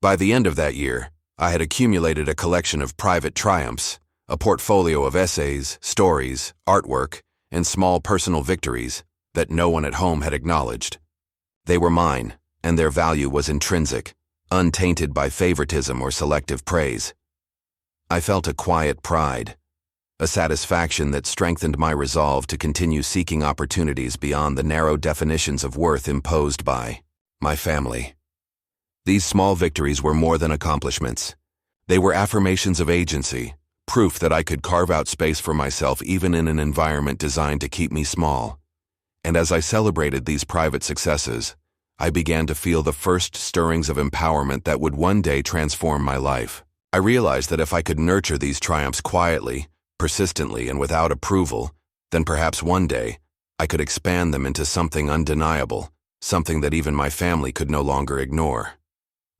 By the end of that year, I had accumulated a collection of private triumphs, a portfolio of essays, stories, artwork, and small personal victories that no one at home had acknowledged. They were mine, and their value was intrinsic, untainted by favoritism or selective praise. I felt a quiet pride, a satisfaction that strengthened my resolve to continue seeking opportunities beyond the narrow definitions of worth imposed by my family. These small victories were more than accomplishments. They were affirmations of agency, proof that I could carve out space for myself even in an environment designed to keep me small. And as I celebrated these private successes, I began to feel the first stirrings of empowerment that would one day transform my life. I realized that if I could nurture these triumphs quietly, persistently, and without approval, then perhaps one day I could expand them into something undeniable, something that even my family could no longer ignore.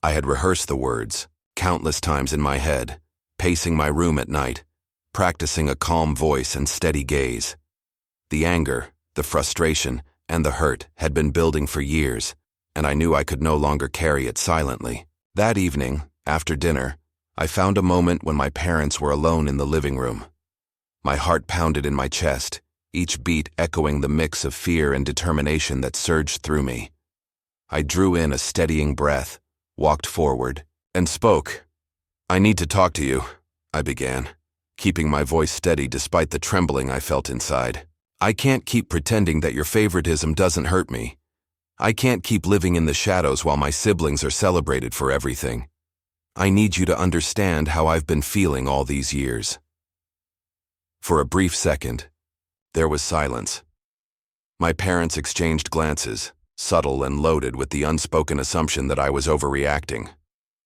I had rehearsed the words countless times in my head, pacing my room at night, practicing a calm voice and steady gaze. The anger, the frustration, and the hurt had been building for years, and I knew I could no longer carry it silently. That evening, after dinner, I found a moment when my parents were alone in the living room. My heart pounded in my chest, each beat echoing the mix of fear and determination that surged through me. I drew in a steadying breath, walked forward, and spoke. "I need to talk to you," I began, keeping my voice steady despite the trembling I felt inside. "I can't keep pretending that your favoritism doesn't hurt me. I can't keep living in the shadows while my siblings are celebrated for everything. I need you to understand how I've been feeling all these years." For a brief second, there was silence. My parents exchanged glances, subtle and loaded with the unspoken assumption that I was overreacting.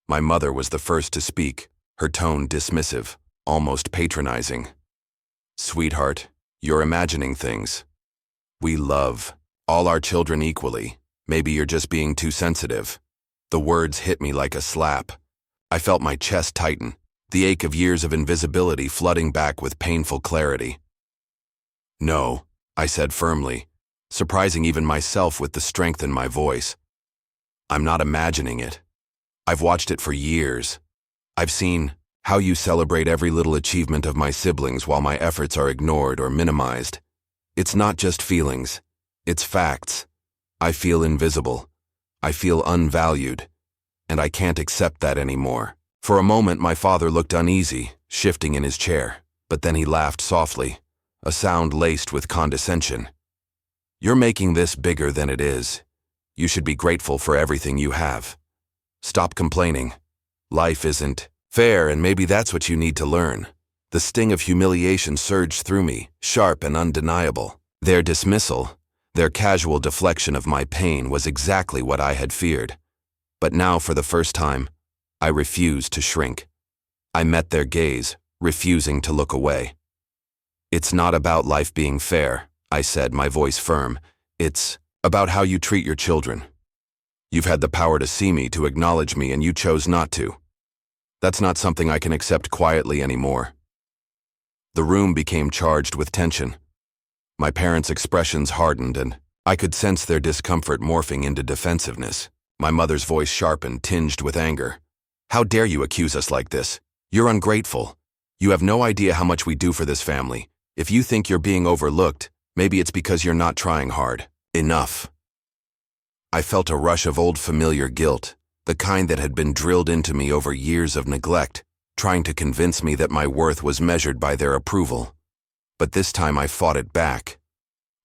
My mother was the first to speak, her tone dismissive, almost patronizing. "Sweetheart, you're imagining things. We love all our children equally. Maybe you're just being too sensitive." The words hit me like a slap. I felt my chest tighten, the ache of years of invisibility flooding back with painful clarity. "No," I said firmly, surprising even myself with the strength in my voice. "I'm not imagining it. I've watched it for years. I've seen how you celebrate every little achievement of my siblings while my efforts are ignored or minimized. It's not just feelings, it's facts. I feel invisible. I feel unvalued. And I can't accept that anymore." For a moment, my father looked uneasy, shifting in his chair, but then he laughed softly, a sound laced with condescension. "You're making this bigger than it is. You should be grateful for everything you have. Stop complaining. Life isn't fair, and maybe that's what you need to learn." The sting of humiliation surged through me, sharp and undeniable. Their dismissal, their casual deflection of my pain was exactly what I had feared. But now, for the first time, I refused to shrink. I met their gaze, refusing to look away. "It's not about life being fair," I said, my voice firm. "It's about how you treat your children. You've had the power to see me, to acknowledge me, and you chose not to. That's not something I can accept quietly anymore." The room became charged with tension. My parents' expressions hardened, and I could sense their discomfort morphing into defensiveness. My mother's voice sharpened, tinged with anger. "How dare you accuse us like this? You're ungrateful. You have no idea how much we do for this family. If you think you're being overlooked, maybe it's because you're not trying hard. Enough." I felt a rush of old familiar guilt, the kind that had been drilled into me over years of neglect, trying to convince me that my worth was measured by their approval. But this time I fought it back.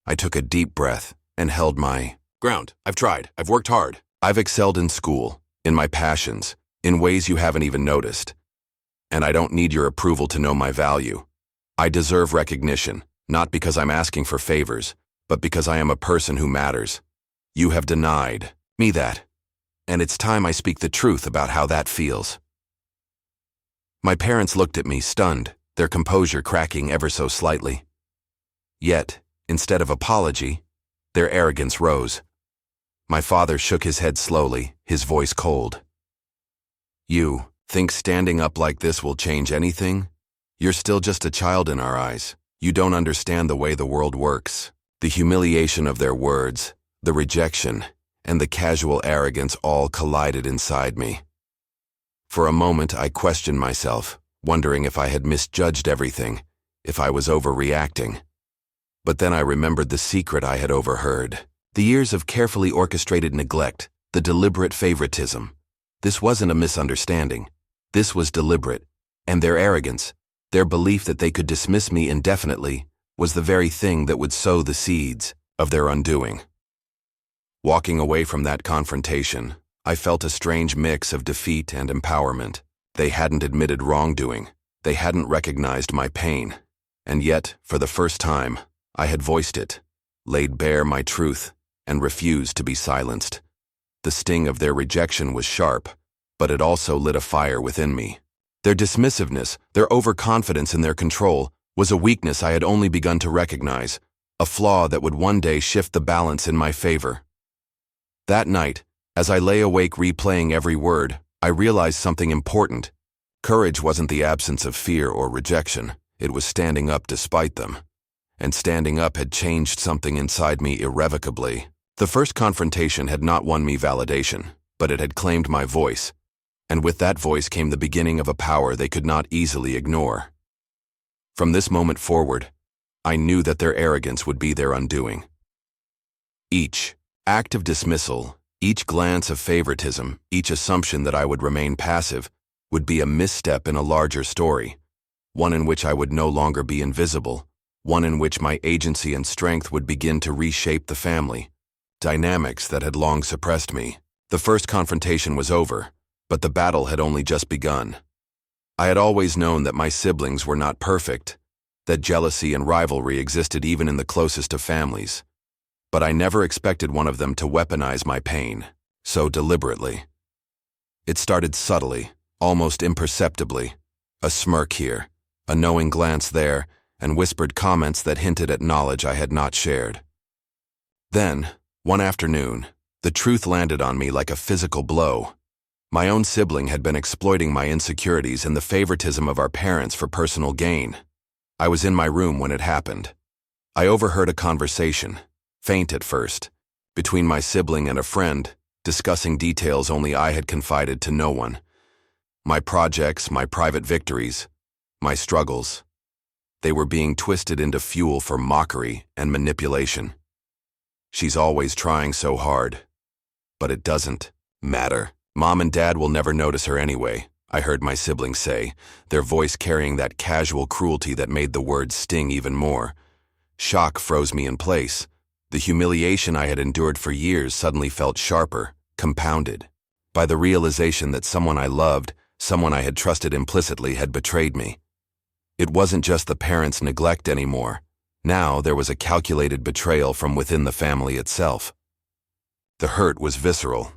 I took a deep breath and held my ground. "I've tried. I've worked hard. I've excelled in school, in my passions, in ways you haven't even noticed. And I don't need your approval to know my value. I deserve recognition, not because I'm asking for favors, but because I am a person who matters. You have denied me that, and it's time I speak the truth about how that feels." My parents looked at me, stunned, their composure cracking ever so slightly. Yet, instead of apology, their arrogance rose. My father shook his head slowly, his voice cold. "You think standing up like this will change anything? You're still just a child in our eyes. You don't understand the way the world works." The humiliation of their words, the rejection, and the casual arrogance all collided inside me. For a moment I questioned myself, wondering if I had misjudged everything, if I was overreacting. But then I remembered the secret I had overheard. The years of carefully orchestrated neglect, the deliberate favoritism. This wasn't a misunderstanding. This was deliberate, and their arrogance, their belief that they could dismiss me indefinitely, was the very thing that would sow the seeds of their undoing. Walking away from that confrontation, I felt a strange mix of defeat and empowerment. They hadn't admitted wrongdoing. They hadn't recognized my pain. And yet, for the first time, I had voiced it, laid bare my truth, and refused to be silenced. The sting of their rejection was sharp, but it also lit a fire within me. Their dismissiveness, their overconfidence in their control, was a weakness I had only begun to recognize, a flaw that would one day shift the balance in my favor. That night, as I lay awake replaying every word, I realized something important. Courage wasn't the absence of fear or rejection. It was standing up despite them. And standing up had changed something inside me irrevocably. The first confrontation had not won me validation, but it had claimed my voice. And with that voice came the beginning of a power they could not easily ignore. From this moment forward, I knew that their arrogance would be their undoing. Each act of dismissal, each glance of favoritism, each assumption that I would remain passive, would be a misstep in a larger story, one in which I would no longer be invisible, one in which my agency and strength would begin to reshape the family, dynamics that had long suppressed me. The first confrontation was over, but the battle had only just begun. I had always known that my siblings were not perfect, that jealousy and rivalry existed even in the closest of families. But I never expected one of them to weaponize my pain so deliberately. It started subtly, almost imperceptibly. A smirk here, a knowing glance there, and whispered comments that hinted at knowledge I had not shared. Then, one afternoon, the truth landed on me like a physical blow. My own sibling had been exploiting my insecurities and the favoritism of our parents for personal gain. I was in my room when it happened. I overheard a conversation, faint at first, between my sibling and a friend, discussing details only I had confided to no one. My projects, my private victories, my struggles. They were being twisted into fuel for mockery and manipulation. "She's always trying so hard. But it doesn't matter. Mom and Dad will never notice her anyway," I heard my siblings say, their voice carrying that casual cruelty that made the words sting even more. Shock froze me in place. The humiliation I had endured for years suddenly felt sharper, compounded, by the realization that someone I loved, someone I had trusted implicitly, had betrayed me. It wasn't just the parents' neglect anymore. Now there was a calculated betrayal from within the family itself. The hurt was visceral.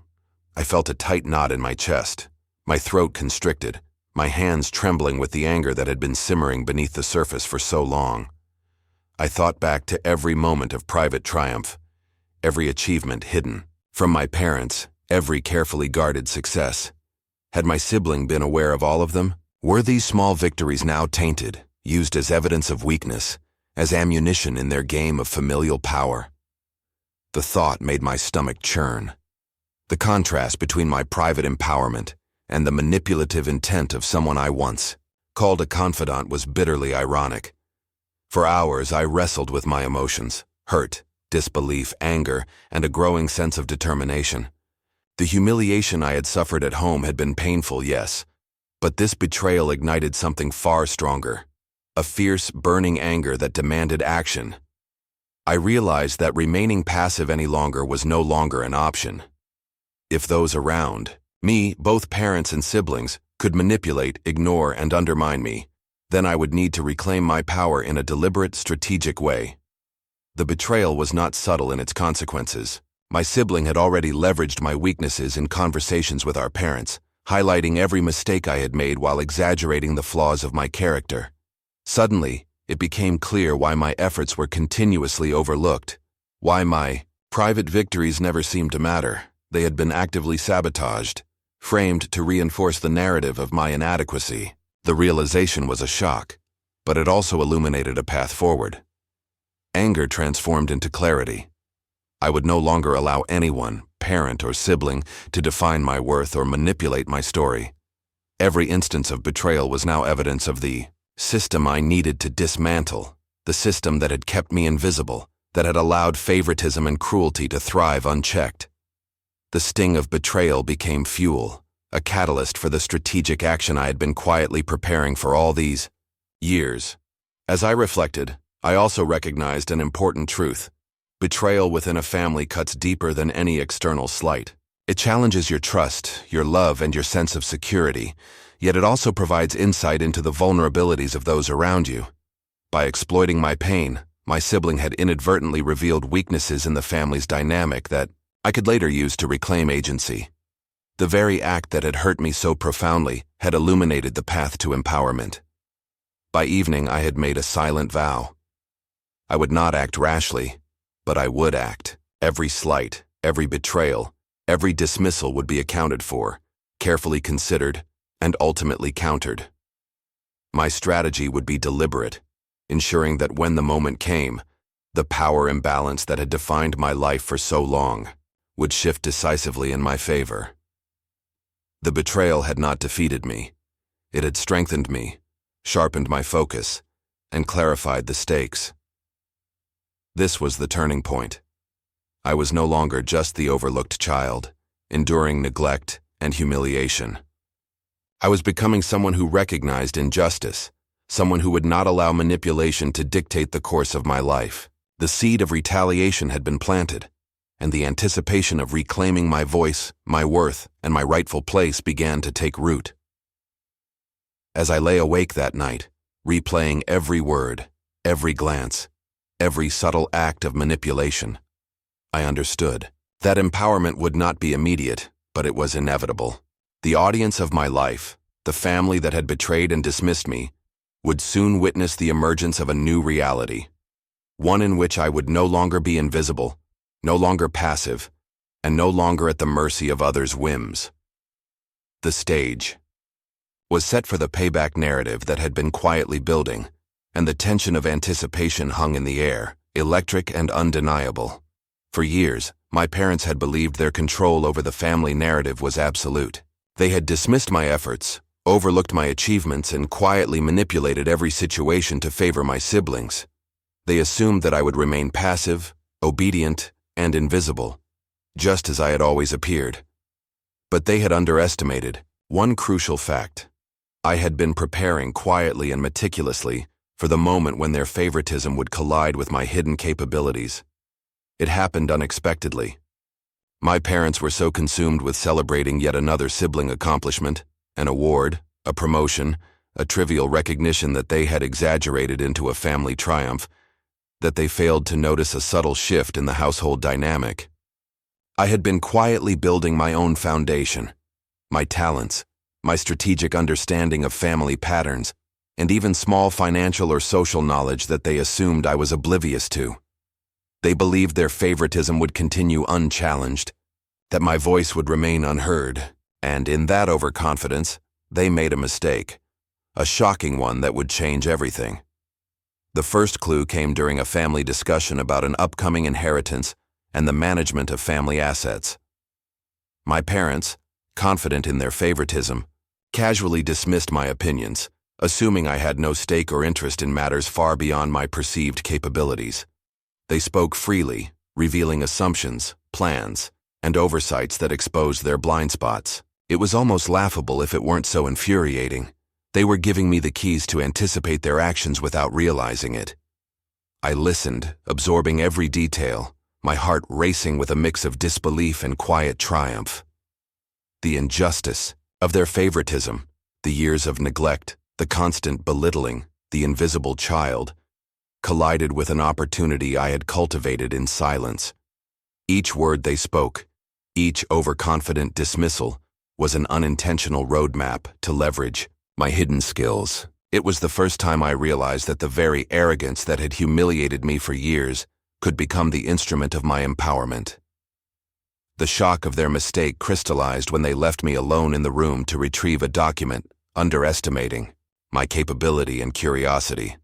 I felt a tight knot in my chest, my throat constricted, my hands trembling with the anger that had been simmering beneath the surface for so long. I thought back to every moment of private triumph, every achievement hidden from my parents, every carefully guarded success. Had my sibling been aware of all of them? Were these small victories now tainted, used as evidence of weakness, as ammunition in their game of familial power. The thought made my stomach churn. The contrast between my private empowerment and the manipulative intent of someone I once called a confidant was bitterly ironic. For hours I wrestled with my emotions, hurt, disbelief, anger, and a growing sense of determination. The humiliation I had suffered at home had been painful, yes, but this betrayal ignited something far stronger, a fierce, burning anger that demanded action. I realized that remaining passive any longer was no longer an option. If those around me, both parents and siblings, could manipulate, ignore, and undermine me, then I would need to reclaim my power in a deliberate, strategic way. The betrayal was not subtle in its consequences. My sibling had already leveraged my weaknesses in conversations with our parents, highlighting every mistake I had made while exaggerating the flaws of my character. Suddenly, it became clear why my efforts were continuously overlooked, why my private victories never seemed to matter. They had been actively sabotaged, framed to reinforce the narrative of my inadequacy. The realization was a shock, but it also illuminated a path forward. Anger transformed into clarity. I would no longer allow anyone, parent or sibling, to define my worth or manipulate my story. Every instance of betrayal was now evidence of the system I needed to dismantle, the system that had kept me invisible, that had allowed favoritism and cruelty to thrive unchecked. The sting of betrayal became fuel, a catalyst for the strategic action I had been quietly preparing for all these years. As I reflected, I also recognized an important truth. Betrayal within a family cuts deeper than any external slight. It challenges your trust, your love, and your sense of security, yet it also provides insight into the vulnerabilities of those around you. By exploiting my pain, my sibling had inadvertently revealed weaknesses in the family's dynamic that I could later use to reclaim agency. The very act that had hurt me so profoundly had illuminated the path to empowerment. By evening, I had made a silent vow. I would not act rashly, but I would act. Every slight, every betrayal, every dismissal would be accounted for, carefully considered, and ultimately countered. My strategy would be deliberate, ensuring that when the moment came, the power imbalance that had defined my life for so long would shift decisively in my favor. The betrayal had not defeated me. It had strengthened me, sharpened my focus, and clarified the stakes. This was the turning point. I was no longer just the overlooked child, enduring neglect and humiliation. I was becoming someone who recognized injustice, someone who would not allow manipulation to dictate the course of my life. The seed of retaliation had been planted, and the anticipation of reclaiming my voice, my worth, and my rightful place began to take root. As I lay awake that night, replaying every word, every glance, every subtle act of manipulation, I understood that empowerment would not be immediate, but it was inevitable. The audience of my life, the family that had betrayed and dismissed me, would soon witness the emergence of a new reality, one in which I would no longer be invisible, no longer passive, and no longer at the mercy of others' whims. The stage was set for the payback narrative that had been quietly building, and the tension of anticipation hung in the air, electric and undeniable. For years, my parents had believed their control over the family narrative was absolute. They had dismissed my efforts, overlooked my achievements, and quietly manipulated every situation to favor my siblings. They assumed that I would remain passive, obedient, and invisible, just as I had always appeared. But they had underestimated one crucial fact. I had been preparing quietly and meticulously for the moment when their favoritism would collide with my hidden capabilities. It happened unexpectedly. My parents were so consumed with celebrating yet another sibling accomplishment, an award, a promotion, a trivial recognition that they had exaggerated into a family triumph, that they failed to notice a subtle shift in the household dynamic. I had been quietly building my own foundation, my talents, my strategic understanding of family patterns, and even small financial or social knowledge that they assumed I was oblivious to. They believed their favoritism would continue unchallenged, that my voice would remain unheard, and in that overconfidence, they made a mistake, a shocking one that would change everything. The first clue came during a family discussion about an upcoming inheritance and the management of family assets. My parents, confident in their favoritism, casually dismissed my opinions, assuming I had no stake or interest in matters far beyond my perceived capabilities. They spoke freely, revealing assumptions, plans, and oversights that exposed their blind spots. It was almost laughable if it weren't so infuriating. They were giving me the keys to anticipate their actions without realizing it. I listened, absorbing every detail, my heart racing with a mix of disbelief and quiet triumph. The injustice of their favoritism, the years of neglect, the constant belittling, the invisible child, collided with an opportunity I had cultivated in silence. Each word they spoke, each overconfident dismissal, was an unintentional roadmap to leverage my hidden skills. It was the first time I realized that the very arrogance that had humiliated me for years could become the instrument of my empowerment. The shock of their mistake crystallized when they left me alone in the room to retrieve a document, underestimating my capability and curiosity.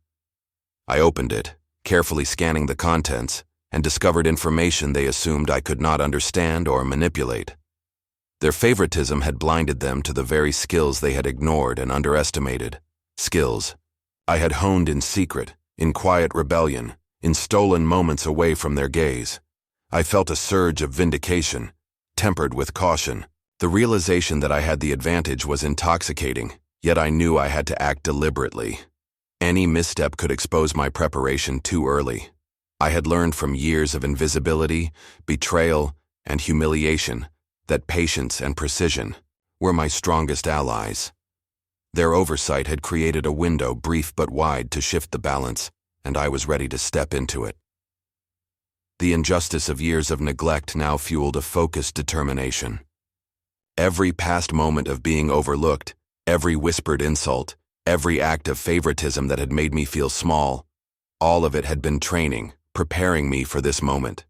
I opened it, carefully scanning the contents, and discovered information they assumed I could not understand or manipulate. Their favoritism had blinded them to the very skills they had ignored and underestimated. Skills I had honed in secret, in quiet rebellion, in stolen moments away from their gaze. I felt a surge of vindication, tempered with caution. The realization that I had the advantage was intoxicating, yet I knew I had to act deliberately. Any misstep could expose my preparation too early. I had learned from years of invisibility, betrayal, and humiliation that patience and precision were my strongest allies. Their oversight had created a window brief but wide to shift the balance, and I was ready to step into it. The injustice of years of neglect now fueled a focused determination. Every past moment of being overlooked, every whispered insult, every act of favoritism that had made me feel small, all of it had been training, preparing me for this moment.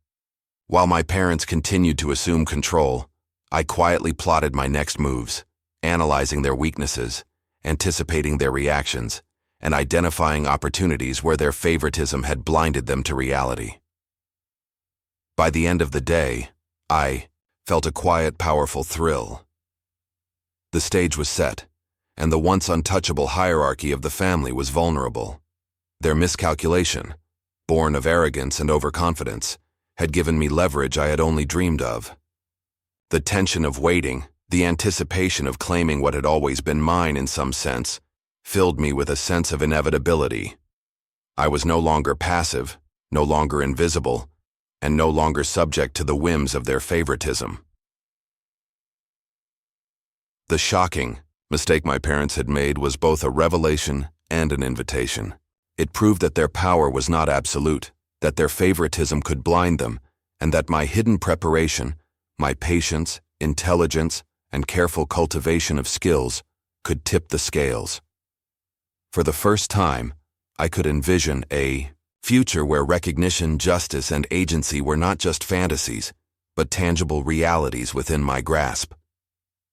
While my parents continued to assume control, I quietly plotted my next moves, analyzing their weaknesses, anticipating their reactions, and identifying opportunities where their favoritism had blinded them to reality. By the end of the day, I felt a quiet, powerful thrill. The stage was set, and the once untouchable hierarchy of the family was vulnerable. Their miscalculation, born of arrogance and overconfidence, had given me leverage I had only dreamed of. The tension of waiting, the anticipation of claiming what had always been mine in some sense, filled me with a sense of inevitability. I was no longer passive, no longer invisible, and no longer subject to the whims of their favoritism. The shocking mistake my parents had made was both a revelation and an invitation. It proved that their power was not absolute, that their favoritism could blind them, and that my hidden preparation, my patience, intelligence, and careful cultivation of skills could tip the scales. For the first time, I could envision a future where recognition, justice, and agency were not just fantasies, but tangible realities within my grasp.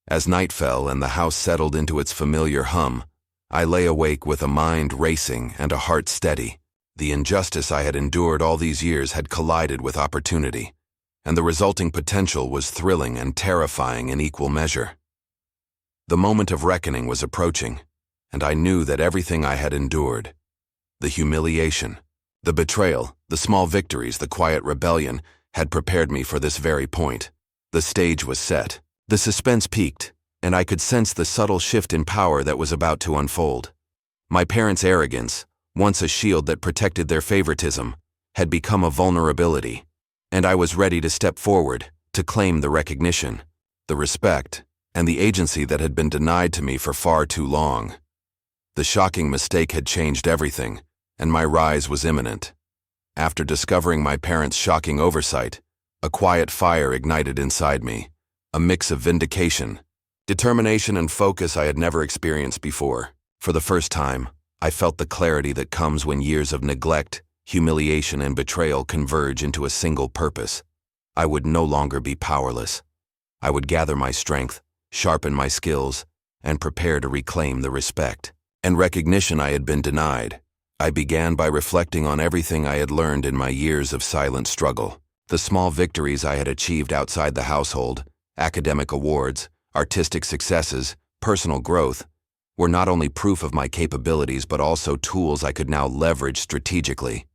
As night fell and the house settled into its familiar hum, I lay awake with a mind racing and a heart steady. The injustice I had endured all these years had collided with opportunity, and the resulting potential was thrilling and terrifying in equal measure. The moment of reckoning was approaching, and I knew that everything I had endured, the humiliation, the betrayal, the small victories, the quiet rebellion, had prepared me for this very point. The stage was set. The suspense peaked, and I could sense the subtle shift in power that was about to unfold. My parents' arrogance, once a shield that protected their favoritism, had become a vulnerability, and I was ready to step forward, to claim the recognition, the respect, and the agency that had been denied to me for far too long. The shocking mistake had changed everything, and my rise was imminent. After discovering my parents' shocking oversight, a quiet fire ignited inside me, a mix of vindication, determination, and focus I had never experienced before. For the first time, I felt the clarity that comes when years of neglect, humiliation, and betrayal converge into a single purpose. I would no longer be powerless. I would gather my strength, sharpen my skills, and prepare to reclaim the respect and recognition I had been denied. I began by reflecting on everything I had learned in my years of silent struggle. The small victories I had achieved outside the household, academic awards, artistic successes, personal growth, were not only proof of my capabilities but also tools I could now leverage strategically.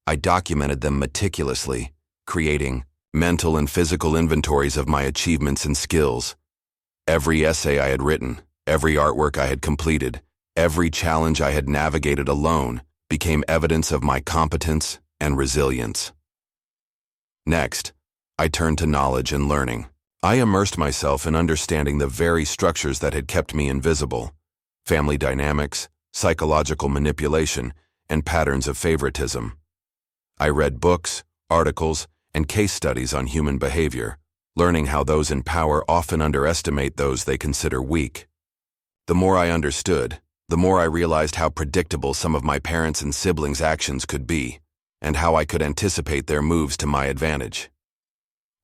I documented them meticulously, creating mental and physical inventories of my achievements and skills. Every essay I had written, every artwork I had completed, every challenge I had navigated alone became evidence of my competence and resilience. Next, I turned to knowledge and learning. I immersed myself in understanding the very structures that had kept me invisible: family dynamics, psychological manipulation, and patterns of favoritism. I read books, articles, and case studies on human behavior, learning how those in power often underestimate those they consider weak. The more I understood, the more I realized how predictable some of my parents' and siblings' actions could be, and how I could anticipate their moves to my advantage.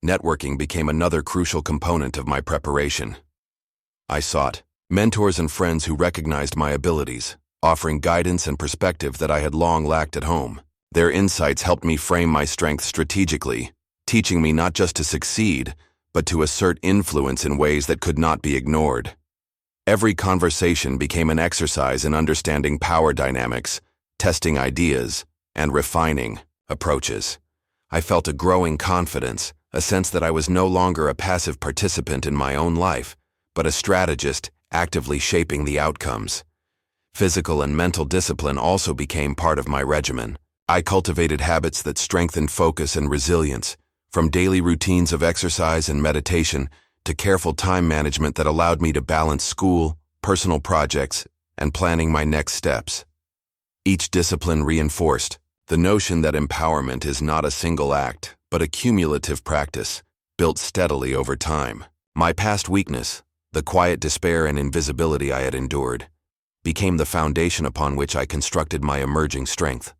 Networking became another crucial component of my preparation. I sought mentors and friends who recognized my abilities, offering guidance and perspective that I had long lacked at home. Their insights helped me frame my strengths strategically, teaching me not just to succeed, but to assert influence in ways that could not be ignored. Every conversation became an exercise in understanding power dynamics, testing ideas, and refining approaches. I felt a growing confidence, a sense that I was no longer a passive participant in my own life, but a strategist actively shaping the outcomes. Physical and mental discipline also became part of my regimen. I cultivated habits that strengthened focus and resilience, from daily routines of exercise and meditation to careful time management that allowed me to balance school, personal projects, and planning my next steps. Each discipline reinforced the notion that empowerment is not a single act, but a cumulative practice, built steadily over time. My past weakness, the quiet despair and invisibility I had endured, became the foundation upon which I constructed my emerging strength.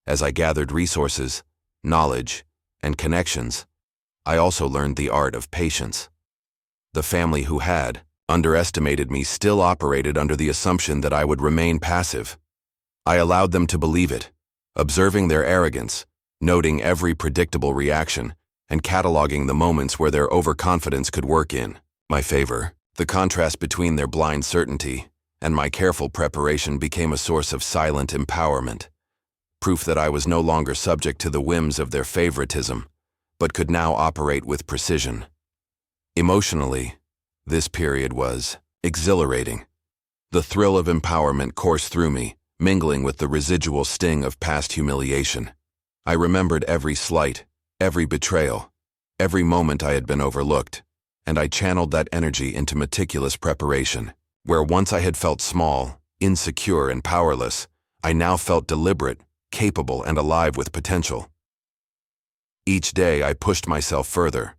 As I gathered resources, knowledge, and connections, I also learned the art of patience. The family who had underestimated me still operated under the assumption that I would remain passive. I allowed them to believe it, observing their arrogance, noting every predictable reaction, and cataloging the moments where their overconfidence could work in my favor. The contrast between their blind certainty and my careful preparation became a source of silent empowerment, proof that I was no longer subject to the whims of their favoritism, but could now operate with precision. Emotionally, this period was exhilarating. The thrill of empowerment coursed through me, mingling with the residual sting of past humiliation. I remembered every slight, every betrayal, every moment I had been overlooked, and I channeled that energy into meticulous preparation. Where once I had felt small, insecure, and powerless, I now felt deliberate, capable, and alive with potential. Each day I pushed myself further.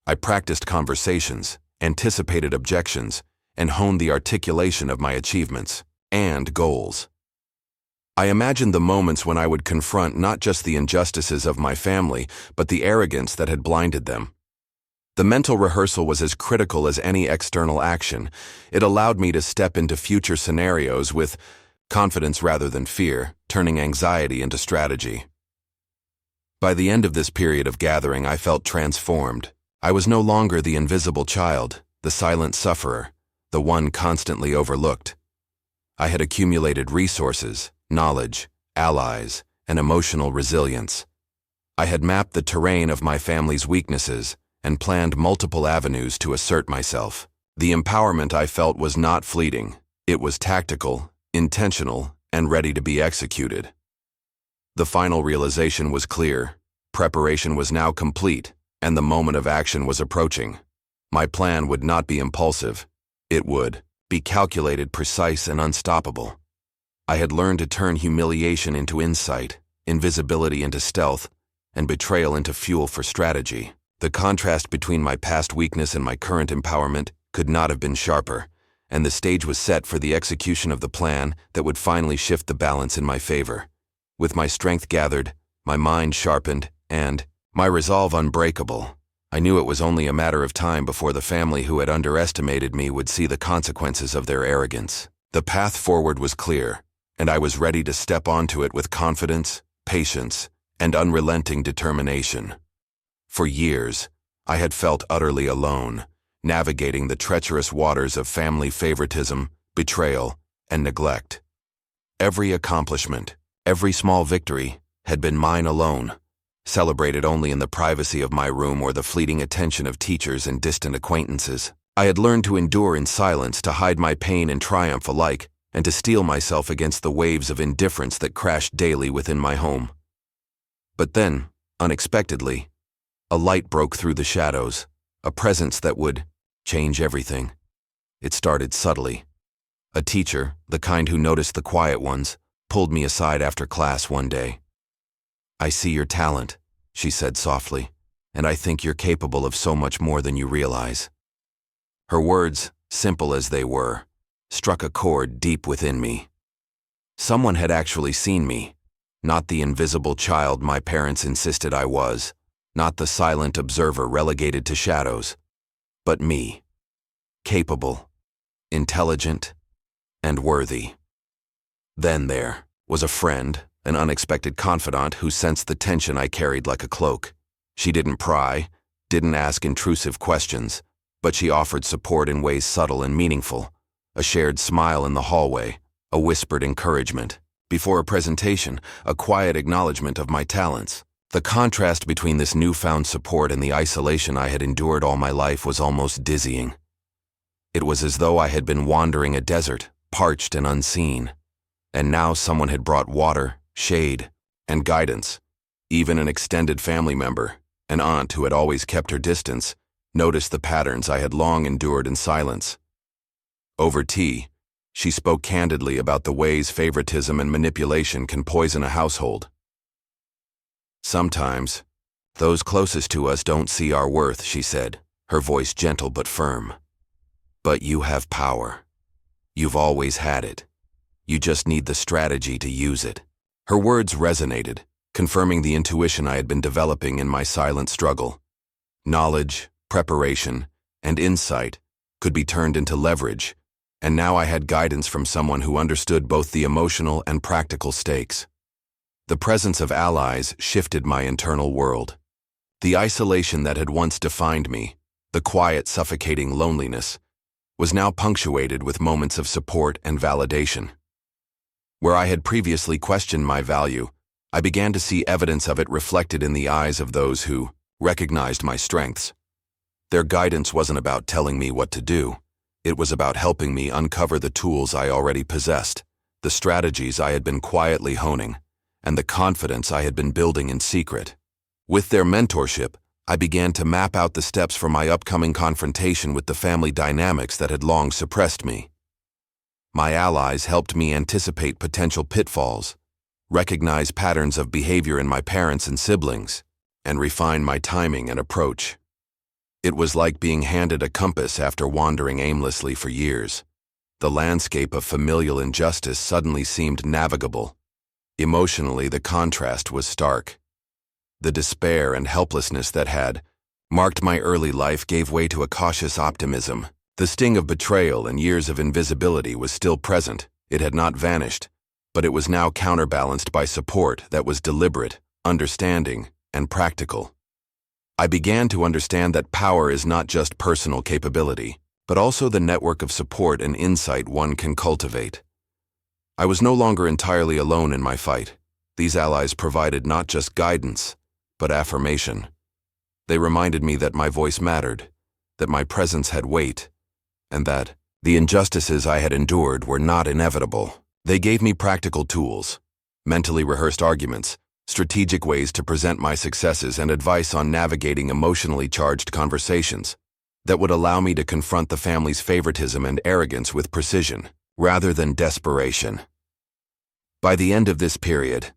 I practiced conversations, anticipated objections, and honed the articulation of my achievements and goals. I imagined the moments when I would confront not just the injustices of my family, but the arrogance that had blinded them. The mental rehearsal was as critical as any external action. It allowed me to step into future scenarios with confidence rather than fear, turning anxiety into strategy. By the end of this period of gathering, I felt transformed. I was no longer the invisible child, the silent sufferer, the one constantly overlooked. I had accumulated resources, knowledge, allies, and emotional resilience. I had mapped the terrain of my family's weaknesses and planned multiple avenues to assert myself. The empowerment I felt was not fleeting. It was tactical, intentional, and ready to be executed. The final realization was clear. Preparation was now complete, and the moment of action was approaching. My plan would not be impulsive. It would be calculated, precise, and unstoppable. I had learned to turn humiliation into insight, invisibility into stealth, and betrayal into fuel for strategy. The contrast between my past weakness and my current empowerment could not have been sharper, and the stage was set for the execution of the plan that would finally shift the balance in my favor. With my strength gathered, my mind sharpened, and my resolve unbreakable, I knew it was only a matter of time before the family who had underestimated me would see the consequences of their arrogance. The path forward was clear, and I was ready to step onto it with confidence, patience, and unrelenting determination. For years, I had felt utterly alone, navigating the treacherous waters of family favoritism, betrayal, and neglect. Every accomplishment, every small victory, had been mine alone, celebrated only in the privacy of my room or the fleeting attention of teachers and distant acquaintances. I had learned to endure in silence, to hide my pain and triumph alike, and to steel myself against the waves of indifference that crashed daily within my home. But then, unexpectedly, a light broke through the shadows, a presence that would change everything. It started subtly. A teacher, the kind who noticed the quiet ones, pulled me aside after class one day. "I see your talent," she said softly, "and I think you're capable of so much more than you realize." Her words, simple as they were, struck a chord deep within me. Someone had actually seen me, not the invisible child my parents insisted I was, not the silent observer relegated to shadows, but me, capable, intelligent, and worthy. Then there was a friend, an unexpected confidant who sensed the tension I carried like a cloak. She didn't pry, didn't ask intrusive questions, but she offered support in ways subtle and meaningful. A shared smile in the hallway, a whispered encouragement. Before a presentation, a quiet acknowledgement of my talents. The contrast between this newfound support and the isolation I had endured all my life was almost dizzying. It was as though I had been wandering a desert, parched and unseen, and now someone had brought water, shade, and guidance. Even an extended family member, an aunt who had always kept her distance, noticed the patterns I had long endured in silence. Over tea, she spoke candidly about the ways favoritism and manipulation can poison a household. "Sometimes, those closest to us don't see our worth," she said, her voice gentle but firm. "But you have power. You've always had it. You just need the strategy to use it." Her words resonated, confirming the intuition I had been developing in my silent struggle. Knowledge, preparation, and insight could be turned into leverage, and now I had guidance from someone who understood both the emotional and practical stakes. The presence of allies shifted my internal world. The isolation that had once defined me, the quiet, suffocating loneliness, was now punctuated with moments of support and validation. Where I had previously questioned my value, I began to see evidence of it reflected in the eyes of those who recognized my strengths. Their guidance wasn't about telling me what to do. It was about helping me uncover the tools I already possessed, the strategies I had been quietly honing, and the confidence I had been building in secret. With their mentorship, I began to map out the steps for my upcoming confrontation with the family dynamics that had long suppressed me. My allies helped me anticipate potential pitfalls, recognize patterns of behavior in my parents and siblings, and refine my timing and approach. It was like being handed a compass after wandering aimlessly for years. The landscape of familial injustice suddenly seemed navigable. Emotionally, the contrast was stark. The despair and helplessness that had marked my early life gave way to a cautious optimism. The sting of betrayal and years of invisibility was still present. It had not vanished, but it was now counterbalanced by support that was deliberate, understanding, and practical. I began to understand that power is not just personal capability, but also the network of support and insight one can cultivate. I was no longer entirely alone in my fight. These allies provided not just guidance, but affirmation. They reminded me that my voice mattered, that my presence had weight, and that the injustices I had endured were not inevitable. They gave me practical tools, mentally rehearsed arguments, strategic ways to present my successes, and advice on navigating emotionally charged conversations that would allow me to confront the family's favoritism and arrogance with precision, rather than desperation. By the end of this period,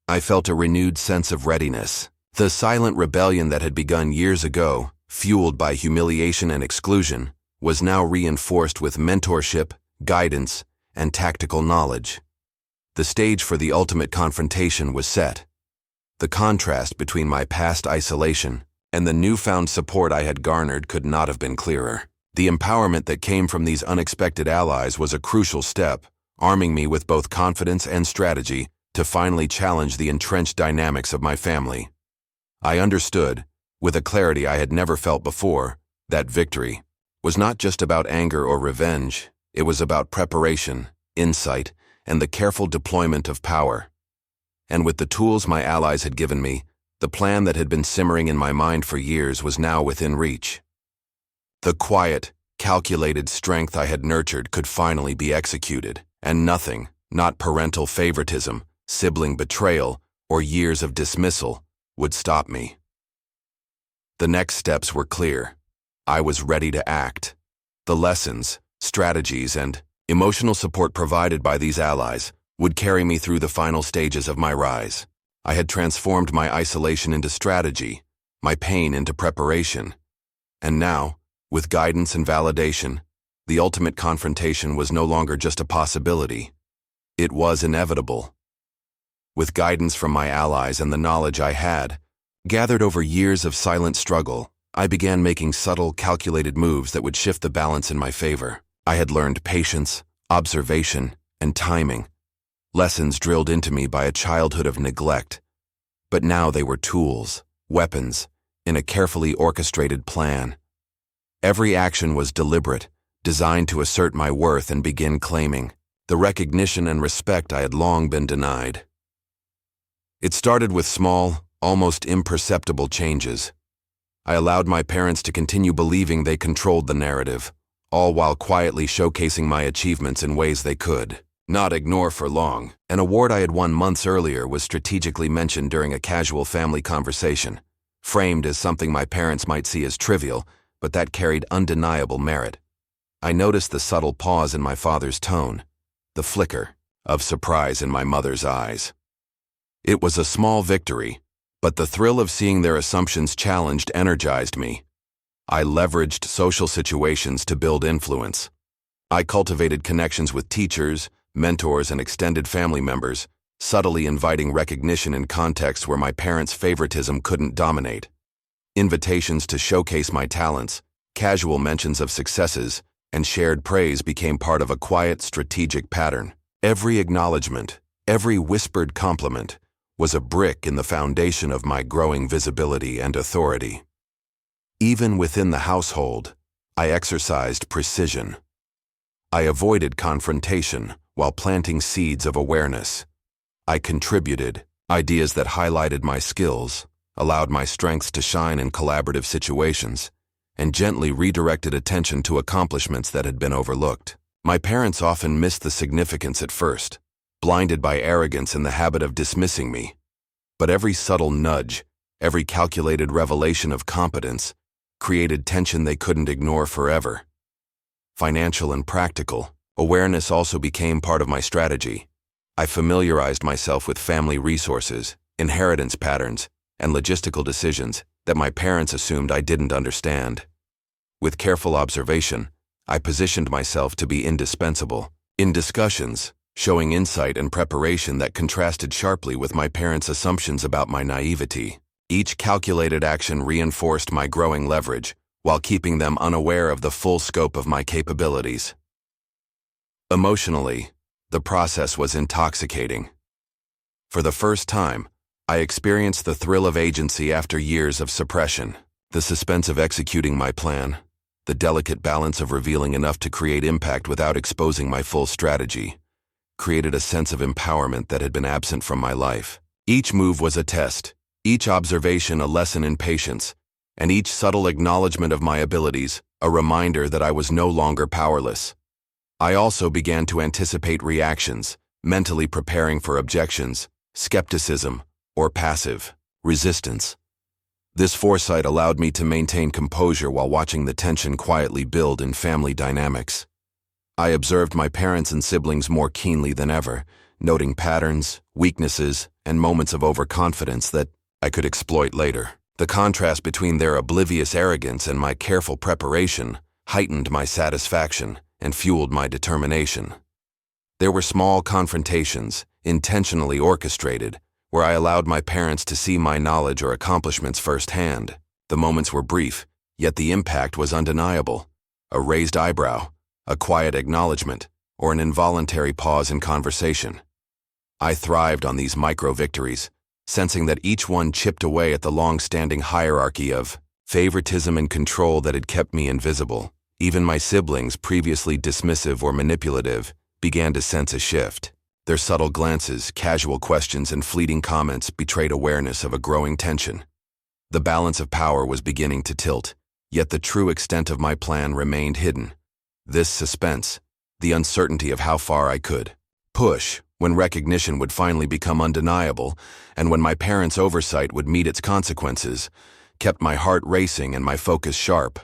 I felt a renewed sense of readiness. The silent rebellion that had begun years ago, fueled by humiliation and exclusion, was now reinforced with mentorship, guidance, and tactical knowledge. The stage for the ultimate confrontation was set. The contrast between my past isolation and the newfound support I had garnered could not have been clearer. The empowerment that came from these unexpected allies was a crucial step, arming me with both confidence and strategy to finally challenge the entrenched dynamics of my family. I understood, with a clarity I had never felt before, that victory was not just about anger or revenge. It was about preparation, insight, and the careful deployment of power. And with the tools my allies had given me, the plan that had been simmering in my mind for years was now within reach. The quiet, calculated strength I had nurtured could finally be executed, and nothing, not parental favoritism, sibling betrayal, or years of dismissal, would stop me. The next steps were clear. I was ready to act. The lessons, strategies, and emotional support provided by these allies would carry me through the final stages of my rise. I had transformed my isolation into strategy, my pain into preparation. And now, with guidance and validation, the ultimate confrontation was no longer just a possibility. It was inevitable. With guidance from my allies and the knowledge I had, gathered over years of silent struggle, I began making subtle, calculated moves that would shift the balance in my favor. I had learned patience, observation, and timing, lessons drilled into me by a childhood of neglect. But now they were tools, weapons, in a carefully orchestrated plan. Every action was deliberate, designed to assert my worth and begin claiming the recognition and respect I had long been denied. It started with small, almost imperceptible changes. I allowed my parents to continue believing they controlled the narrative, all while quietly showcasing my achievements in ways they could not ignore for long. An award I had won months earlier was strategically mentioned during a casual family conversation, framed as something my parents might see as trivial, but that carried undeniable merit. I noticed the subtle pause in my father's tone, the flicker of surprise in my mother's eyes. It was a small victory, but the thrill of seeing their assumptions challenged energized me. I leveraged social situations to build influence. I cultivated connections with teachers, mentors, and extended family members, subtly inviting recognition in contexts where my parents' favoritism couldn't dominate. Invitations to showcase my talents, casual mentions of successes, and shared praise became part of a quiet, strategic pattern. Every acknowledgement, every whispered compliment, was a brick in the foundation of my growing visibility and authority. Even within the household, I exercised precision. I avoided confrontation while planting seeds of awareness. I contributed ideas that highlighted my skills, allowed my strengths to shine in collaborative situations, and gently redirected attention to accomplishments that had been overlooked. My parents often missed the significance at first, blinded by arrogance and the habit of dismissing me. But every subtle nudge, every calculated revelation of competence, created tension they couldn't ignore forever. Financial and practical, awareness also became part of my strategy. I familiarized myself with family resources, inheritance patterns, and logistical decisions that my parents assumed I didn't understand. With careful observation, I positioned myself to be indispensable. In discussions, showing insight and preparation that contrasted sharply with my parents' assumptions about my naivety. Each calculated action reinforced my growing leverage, while keeping them unaware of the full scope of my capabilities. Emotionally, the process was intoxicating. For the first time, I experienced the thrill of agency after years of suppression, the suspense of executing my plan, the delicate balance of revealing enough to create impact without exposing my full strategy, created a sense of empowerment that had been absent from my life. Each move was a test, each observation a lesson in patience, and each subtle acknowledgement of my abilities a reminder that I was no longer powerless. I also began to anticipate reactions, mentally preparing for objections, skepticism, or passive resistance. This foresight allowed me to maintain composure while watching the tension quietly build in family dynamics. I observed my parents and siblings more keenly than ever, noting patterns, weaknesses, and moments of overconfidence that I could exploit later. The contrast between their oblivious arrogance and my careful preparation heightened my satisfaction and fueled my determination. There were small confrontations, intentionally orchestrated, where I allowed my parents to see my knowledge or accomplishments firsthand. The moments were brief, yet the impact was undeniable. A raised eyebrow, a quiet acknowledgement, or an involuntary pause in conversation. I thrived on these micro-victories, sensing that each one chipped away at the long-standing hierarchy of favoritism and control that had kept me invisible. Even my siblings, previously dismissive or manipulative, began to sense a shift. Their subtle glances, casual questions, and fleeting comments betrayed awareness of a growing tension. The balance of power was beginning to tilt, yet the true extent of my plan remained hidden. This suspense, the uncertainty of how far I could push, when recognition would finally become undeniable, and when my parents' oversight would meet its consequences, kept my heart racing and my focus sharp.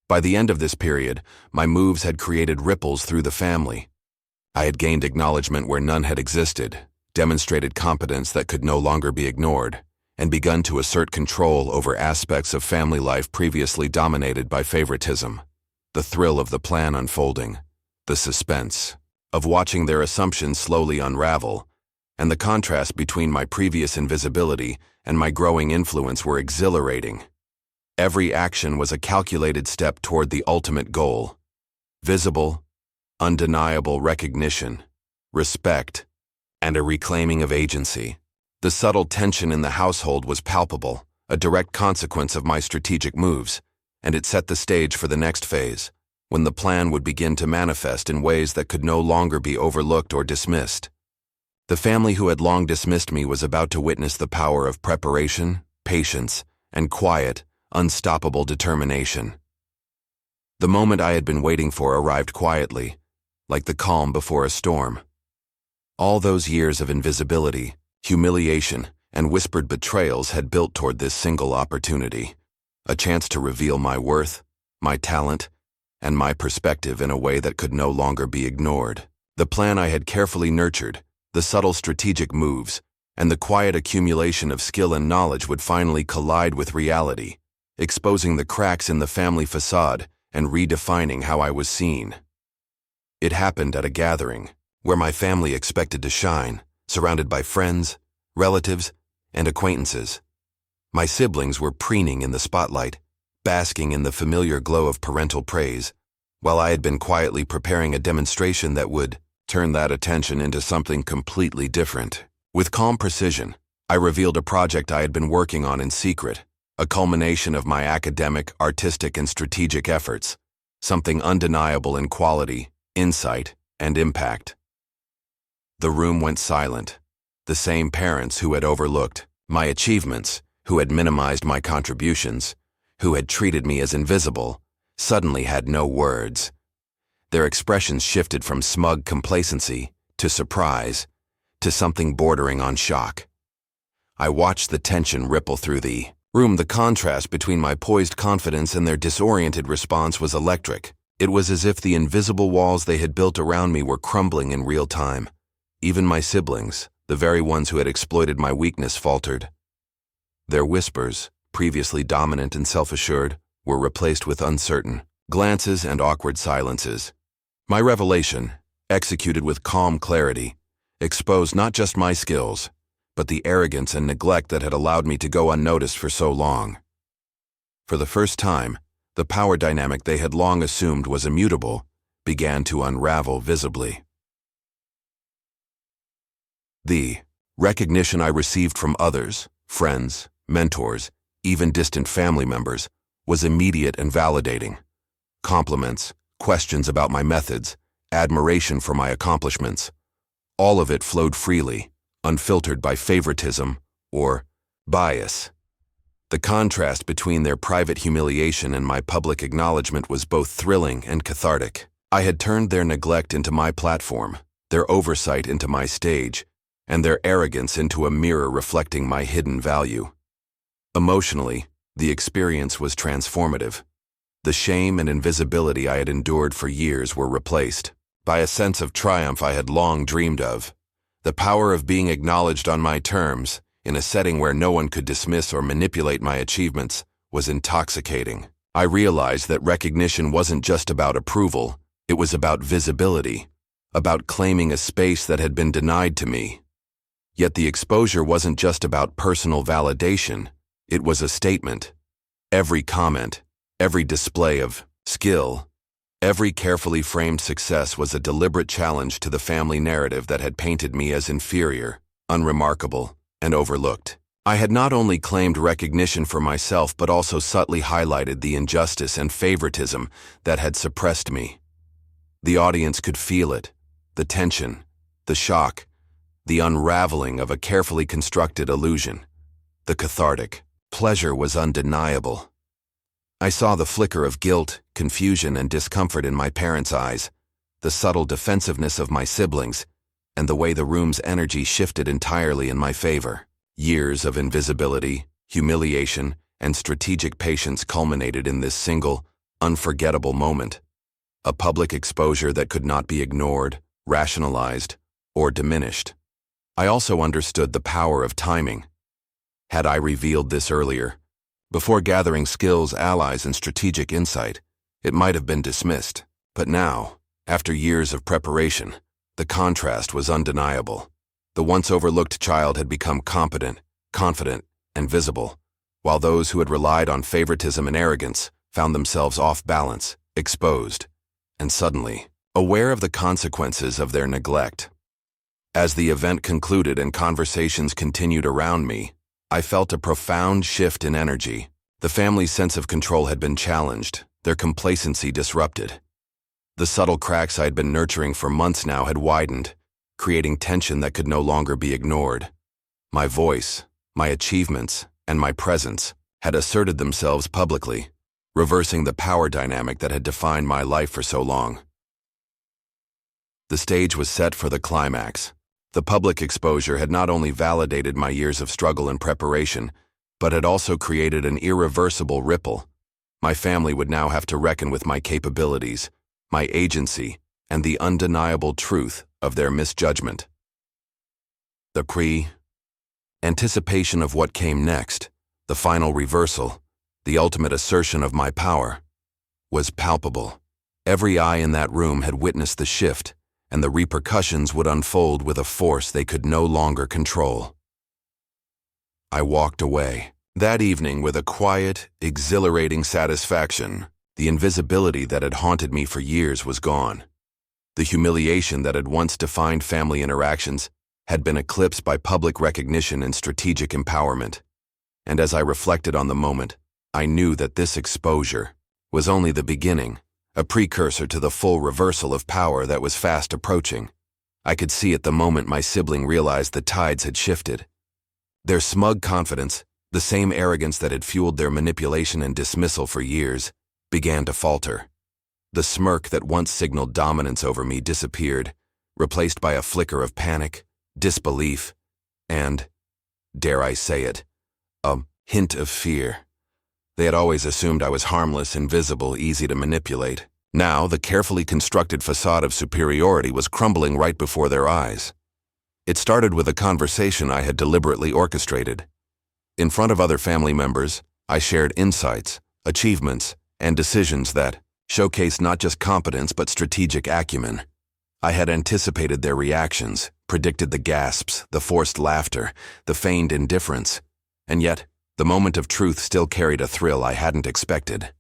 By the end of this period, my moves had created ripples through the family. I had gained acknowledgement where none had existed, demonstrated competence that could no longer be ignored, and begun to assert control over aspects of family life previously dominated by favoritism. The thrill of the plan unfolding, the suspense of watching their assumptions slowly unravel, and the contrast between my previous invisibility and my growing influence were exhilarating. Every action was a calculated step toward the ultimate goal: visible, undeniable recognition, respect, and a reclaiming of agency. The subtle tension in the household was palpable, a direct consequence of my strategic moves, and it set the stage for the next phase, when the plan would begin to manifest in ways that could no longer be overlooked or dismissed. The family who had long dismissed me was about to witness the power of preparation, patience, and quiet, unstoppable determination. The moment I had been waiting for arrived quietly, like the calm before a storm. All those years of invisibility, humiliation, and whispered betrayals had built toward this single opportunity, a chance to reveal my worth, my talent, and my perspective in a way that could no longer be ignored. The plan I had carefully nurtured, the subtle strategic moves, and the quiet accumulation of skill and knowledge would finally collide with reality, exposing the cracks in the family facade and redefining how I was seen. It happened at a gathering, where my family expected to shine, surrounded by friends, relatives, and acquaintances. My siblings were preening in the spotlight, basking in the familiar glow of parental praise, while I had been quietly preparing a demonstration that would turn that attention into something completely different. With calm precision, I revealed a project I had been working on in secret, a culmination of my academic, artistic, and strategic efforts, something undeniable in quality, insight, and impact. The room went silent. The same parents who had overlooked my achievements, who had minimized my contributions, who had treated me as invisible, suddenly had no words. Their expressions shifted from smug complacency to surprise, to something bordering on shock. I watched the tension ripple through the room. The contrast between my poised confidence and their disoriented response was electric. It was as if the invisible walls they had built around me were crumbling in real time. Even my siblings, the very ones who had exploited my weakness, faltered. Their whispers, previously dominant and self-assured, were replaced with uncertain glances and awkward silences. My revelation, executed with calm clarity, exposed not just my skills, but the arrogance and neglect that had allowed me to go unnoticed for so long. For the first time, the power dynamic they had long assumed was immutable began to unravel visibly. The recognition I received from others, friends, mentors, even distant family members, was immediate and validating. Compliments, questions about my methods, admiration for my accomplishments, all of it flowed freely, unfiltered by favoritism or bias. The contrast between their private humiliation and my public acknowledgement was both thrilling and cathartic. I had turned their neglect into my platform, their oversight into my stage, and their arrogance into a mirror reflecting my hidden value. Emotionally, the experience was transformative. The shame and invisibility I had endured for years were replaced by a sense of triumph I had long dreamed of. The power of being acknowledged on my terms, in a setting where no one could dismiss or manipulate my achievements, was intoxicating. I realized that recognition wasn't just about approval, it was about visibility, about claiming a space that had been denied to me. Yet the exposure wasn't just about personal validation, it was a statement. Every comment, every display of skill, Every carefully framed success was a deliberate challenge to the family narrative that had painted me as inferior, unremarkable, and overlooked. I had not only claimed recognition for myself but also subtly highlighted the injustice and favoritism that had suppressed me. The audience could feel it, the tension, the shock, the unraveling of a carefully constructed illusion. The cathartic pleasure was undeniable. I saw the flicker of guilt, confusion, and discomfort in my parents' eyes, the subtle defensiveness of my siblings, and the way the room's energy shifted entirely in my favor. Years of invisibility, humiliation, and strategic patience culminated in this single, unforgettable moment. A public exposure that could not be ignored, rationalized, or diminished. I also understood the power of timing. Had I revealed this earlier, before gathering skills, allies, and strategic insight, it might have been dismissed. But now, after years of preparation, the contrast was undeniable. The once overlooked child had become competent, confident, and visible, while those who had relied on favoritism and arrogance found themselves off balance, exposed, and suddenly aware of the consequences of their neglect. As the event concluded and conversations continued around me, I felt a profound shift in energy. The family's sense of control had been challenged, their complacency disrupted. The subtle cracks I had been nurturing for months now had widened, creating tension that could no longer be ignored. My voice, my achievements, and my presence had asserted themselves publicly, reversing the power dynamic that had defined my life for so long. The stage was set for the climax. The public exposure had not only validated my years of struggle and preparation, but had also created an irreversible ripple. My family would now have to reckon with my capabilities, my agency, and the undeniable truth of their misjudgment. The anticipation of what came next, the final reversal, the ultimate assertion of my power, was palpable. Every eye in that room had witnessed the shift, and the repercussions would unfold with a force they could no longer control. I walked away that evening with a quiet, exhilarating satisfaction. The invisibility that had haunted me for years was gone. The humiliation that had once defined family interactions had been eclipsed by public recognition and strategic empowerment. And as I reflected on the moment, I knew that this exposure was only the beginning, a precursor to the full reversal of power that was fast approaching. I could see it the moment my sibling realized the tides had shifted. Their smug confidence, the same arrogance that had fueled their manipulation and dismissal for years, began to falter. The smirk that once signaled dominance over me disappeared, replaced by a flicker of panic, disbelief, and, dare I say it, a hint of fear. They had always assumed I was harmless, invisible, easy to manipulate. Now, the carefully constructed facade of superiority was crumbling right before their eyes. It started with a conversation I had deliberately orchestrated. In front of other family members, I shared insights, achievements, and decisions that showcased not just competence but strategic acumen. I had anticipated their reactions, predicted the gasps, the forced laughter, the feigned indifference, and yet, the moment of truth still carried a thrill I hadn't expected.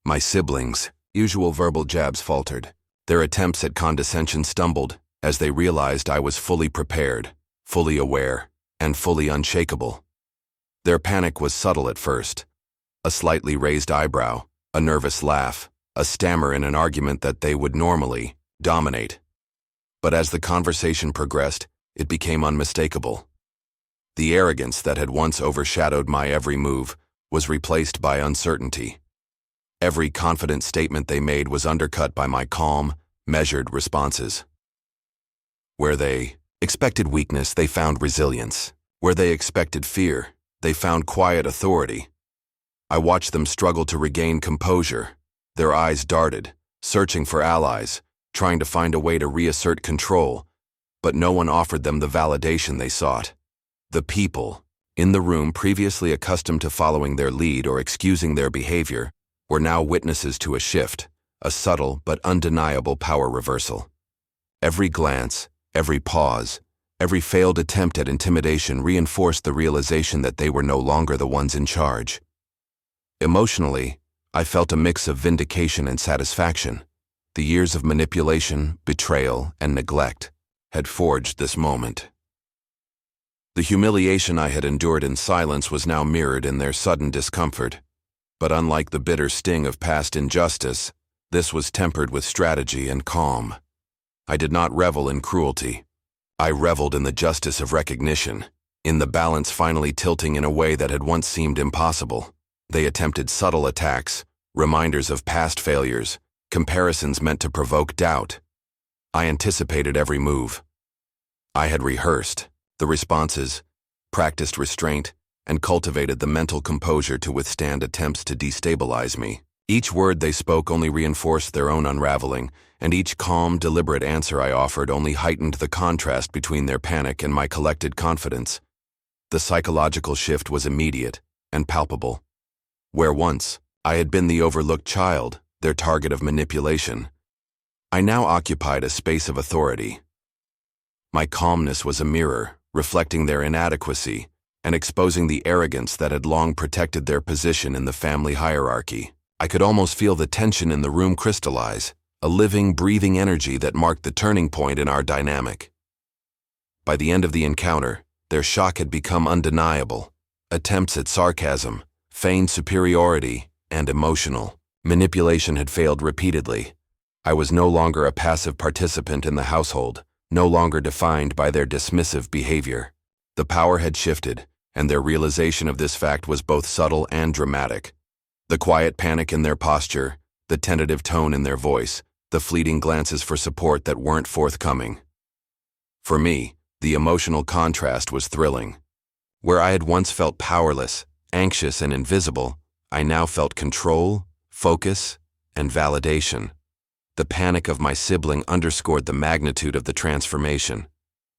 My siblings' usual verbal jabs faltered. Their attempts at condescension stumbled as they realized I was fully prepared, fully aware, and fully unshakable. Their panic was subtle at first. A slightly raised eyebrow, a nervous laugh, a stammer in an argument that they would normally dominate. But as the conversation progressed, it became unmistakable. The arrogance that had once overshadowed my every move was replaced by uncertainty. Every confident statement they made was undercut by my calm, measured responses. Where they expected weakness, they found resilience. Where they expected fear, they found quiet authority. I watched them struggle to regain composure. Their eyes darted, searching for allies, trying to find a way to reassert control, but no one offered them the validation they sought. The people in the room, previously accustomed to following their lead or excusing their behavior, were now witnesses to a shift, a subtle but undeniable power reversal. Every glance, every pause, every failed attempt at intimidation reinforced the realization that they were no longer the ones in charge. Emotionally, I felt a mix of vindication and satisfaction. The years of manipulation, betrayal, and neglect had forged this moment. The humiliation I had endured in silence was now mirrored in their sudden discomfort. But unlike the bitter sting of past injustice, this was tempered with strategy and calm. I did not revel in cruelty. I reveled in the justice of recognition, in the balance finally tilting in a way that had once seemed impossible. They attempted subtle attacks, reminders of past failures, comparisons meant to provoke doubt. I anticipated every move. I had rehearsed the responses, practiced restraint, and cultivated the mental composure to withstand attempts to destabilize me. Each word they spoke only reinforced their own unraveling, and each calm, deliberate answer I offered only heightened the contrast between their panic and my collected confidence. The psychological shift was immediate and palpable. Where once I had been the overlooked child, their target of manipulation, I now occupied a space of authority. My calmness was a mirror, reflecting their inadequacy and exposing the arrogance that had long protected their position in the family hierarchy. I could almost feel the tension in the room crystallize, a living, breathing energy that marked the turning point in our dynamic. By the end of the encounter, their shock had become undeniable. Attempts at sarcasm, feigned superiority, and emotional manipulation had failed repeatedly. I was no longer a passive participant in the household, no longer defined by their dismissive behavior. The power had shifted, and their realization of this fact was both subtle and dramatic. The quiet panic in their posture, the tentative tone in their voice, the fleeting glances for support that weren't forthcoming. For me, the emotional contrast was thrilling. Where I had once felt powerless, anxious, and invisible, I now felt control, focus, and validation. The panic of my sibling underscored the magnitude of the transformation.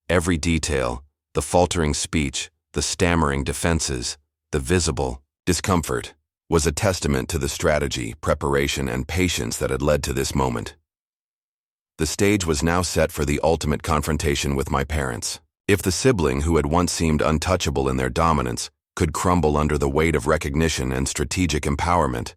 Every detail, the faltering speech, the stammering defenses, the visible discomfort, was a testament to the strategy, preparation, and patience that had led to this moment. The stage was now set for the ultimate confrontation with my parents. If the sibling who had once seemed untouchable in their dominance could crumble under the weight of recognition and strategic empowerment,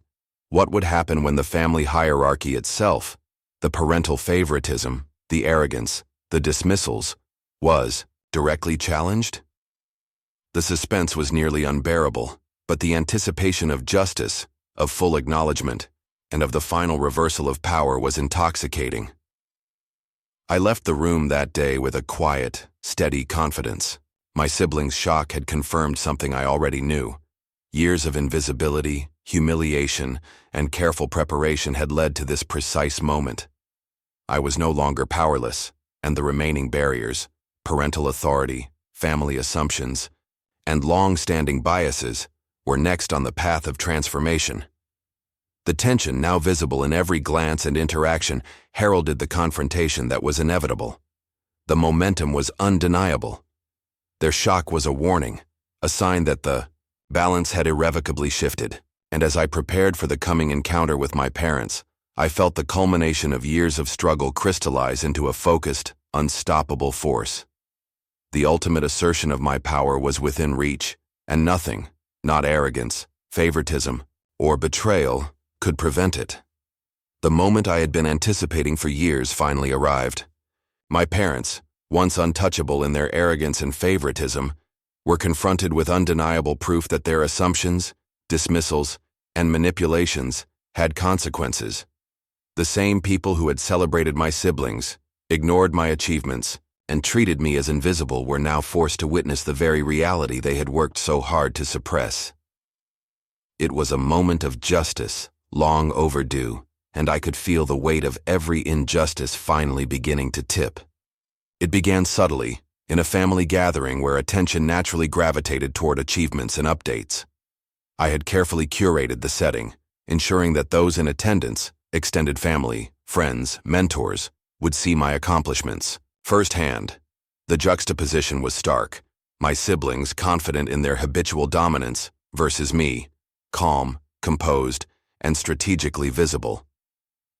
what would happen when the family hierarchy itself, the parental favoritism, the arrogance, the dismissals, was directly challenged? The suspense was nearly unbearable, but the anticipation of justice, of full acknowledgement, and of the final reversal of power was intoxicating. I left the room that day with a quiet, steady confidence. My siblings' shock had confirmed something I already knew. Years of invisibility, humiliation, and careful preparation had led to this precise moment. I was no longer powerless, and the remaining barriers, parental authority, family assumptions, and long-standing biases, were next on the path of transformation. The tension, now visible in every glance and interaction, heralded the confrontation that was inevitable. The momentum was undeniable. Their shock was a warning, a sign that the balance had irrevocably shifted. And as I prepared for the coming encounter with my parents, I felt the culmination of years of struggle crystallize into a focused, unstoppable force. The ultimate assertion of my power was within reach, and nothing, not arrogance, favoritism, or betrayal, could prevent it. The moment I had been anticipating for years finally arrived. My parents, once untouchable in their arrogance and favoritism, were confronted with undeniable proof that their assumptions, dismissals, and manipulations had consequences. The same people who had celebrated my siblings, ignored my achievements, and treated me as invisible were now forced to witness the very reality they had worked so hard to suppress. It was a moment of justice, long overdue, and I could feel the weight of every injustice finally beginning to tip. It began subtly, in a family gathering where attention naturally gravitated toward achievements and updates. I had carefully curated the setting, ensuring that those in attendance, extended family, friends, mentors, would see my accomplishments firsthand. The juxtaposition was stark, my siblings confident in their habitual dominance versus me, calm, composed, and strategically visible.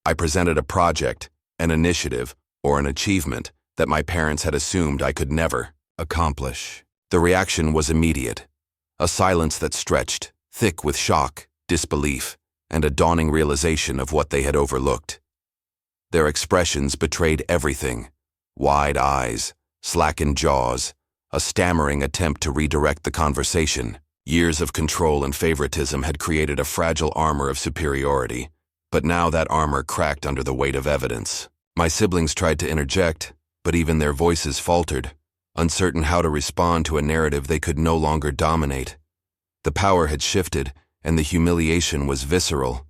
I presented a project, an initiative, or an achievement that my parents had assumed I could never accomplish. The reaction was immediate, a silence that stretched, thick with shock, disbelief, and a dawning realization of what they had overlooked. Their expressions betrayed everything: wide eyes, slackened jaws, a stammering attempt to redirect the conversation. Years of control and favoritism had created a fragile armor of superiority, but now that armor cracked under the weight of evidence. My siblings tried to interject, but even their voices faltered, uncertain how to respond to a narrative they could no longer dominate. The power had shifted, and the humiliation was visceral.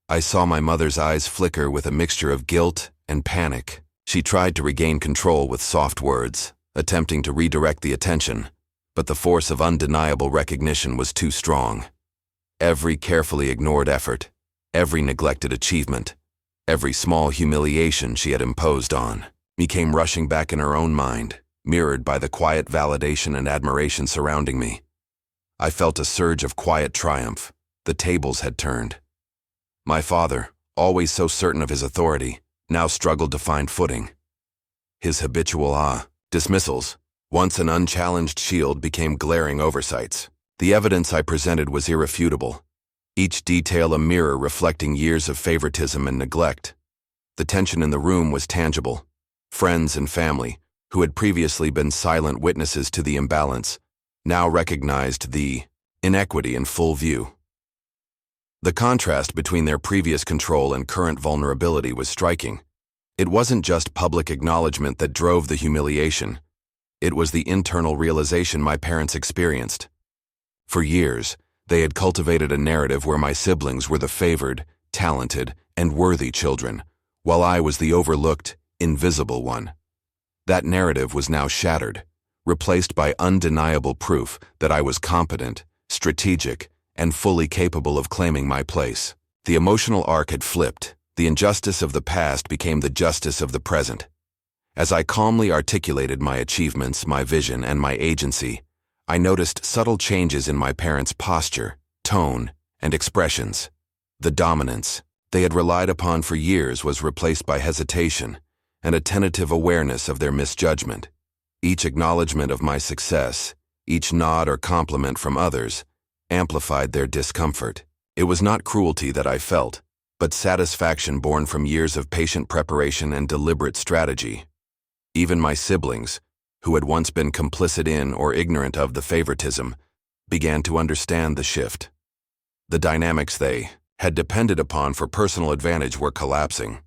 I saw my mother's eyes flicker with a mixture of guilt and panic. She tried to regain control with soft words, attempting to redirect the attention, but the force of undeniable recognition was too strong. Every carefully ignored effort, every neglected achievement, every small humiliation she had imposed on me came rushing back in her own mind, mirrored by the quiet validation and admiration surrounding me. I felt a surge of quiet triumph. The tables had turned. My father, always so certain of his authority, now struggled to find footing. His habitual dismissals, once an unchallenged shield, became glaring oversights. The evidence I presented was irrefutable, each detail a mirror reflecting years of favoritism and neglect. The tension in the room was tangible. Friends and family, who had previously been silent witnesses to the imbalance, now recognized the inequity in full view. The contrast between their previous control and current vulnerability was striking. It wasn't just public acknowledgement that drove the humiliation. It was the internal realization my parents experienced. For years, they had cultivated a narrative where my siblings were the favored, talented, and worthy children, while I was the overlooked, invisible one. That narrative was now shattered, replaced by undeniable proof that I was competent, strategic, and fully capable of claiming my place. The emotional arc had flipped. The injustice of the past became the justice of the present. As I calmly articulated my achievements, my vision, and my agency, I noticed subtle changes in my parents' posture, tone, and expressions. The dominance they had relied upon for years was replaced by hesitation and a tentative awareness of their misjudgment. Each acknowledgement of my success, each nod or compliment from others, amplified their discomfort. It was not cruelty that I felt, but satisfaction born from years of patient preparation and deliberate strategy. Even my siblings, who had once been complicit in or ignorant of the favoritism, began to understand the shift. The dynamics they had depended upon for personal advantage were collapsing.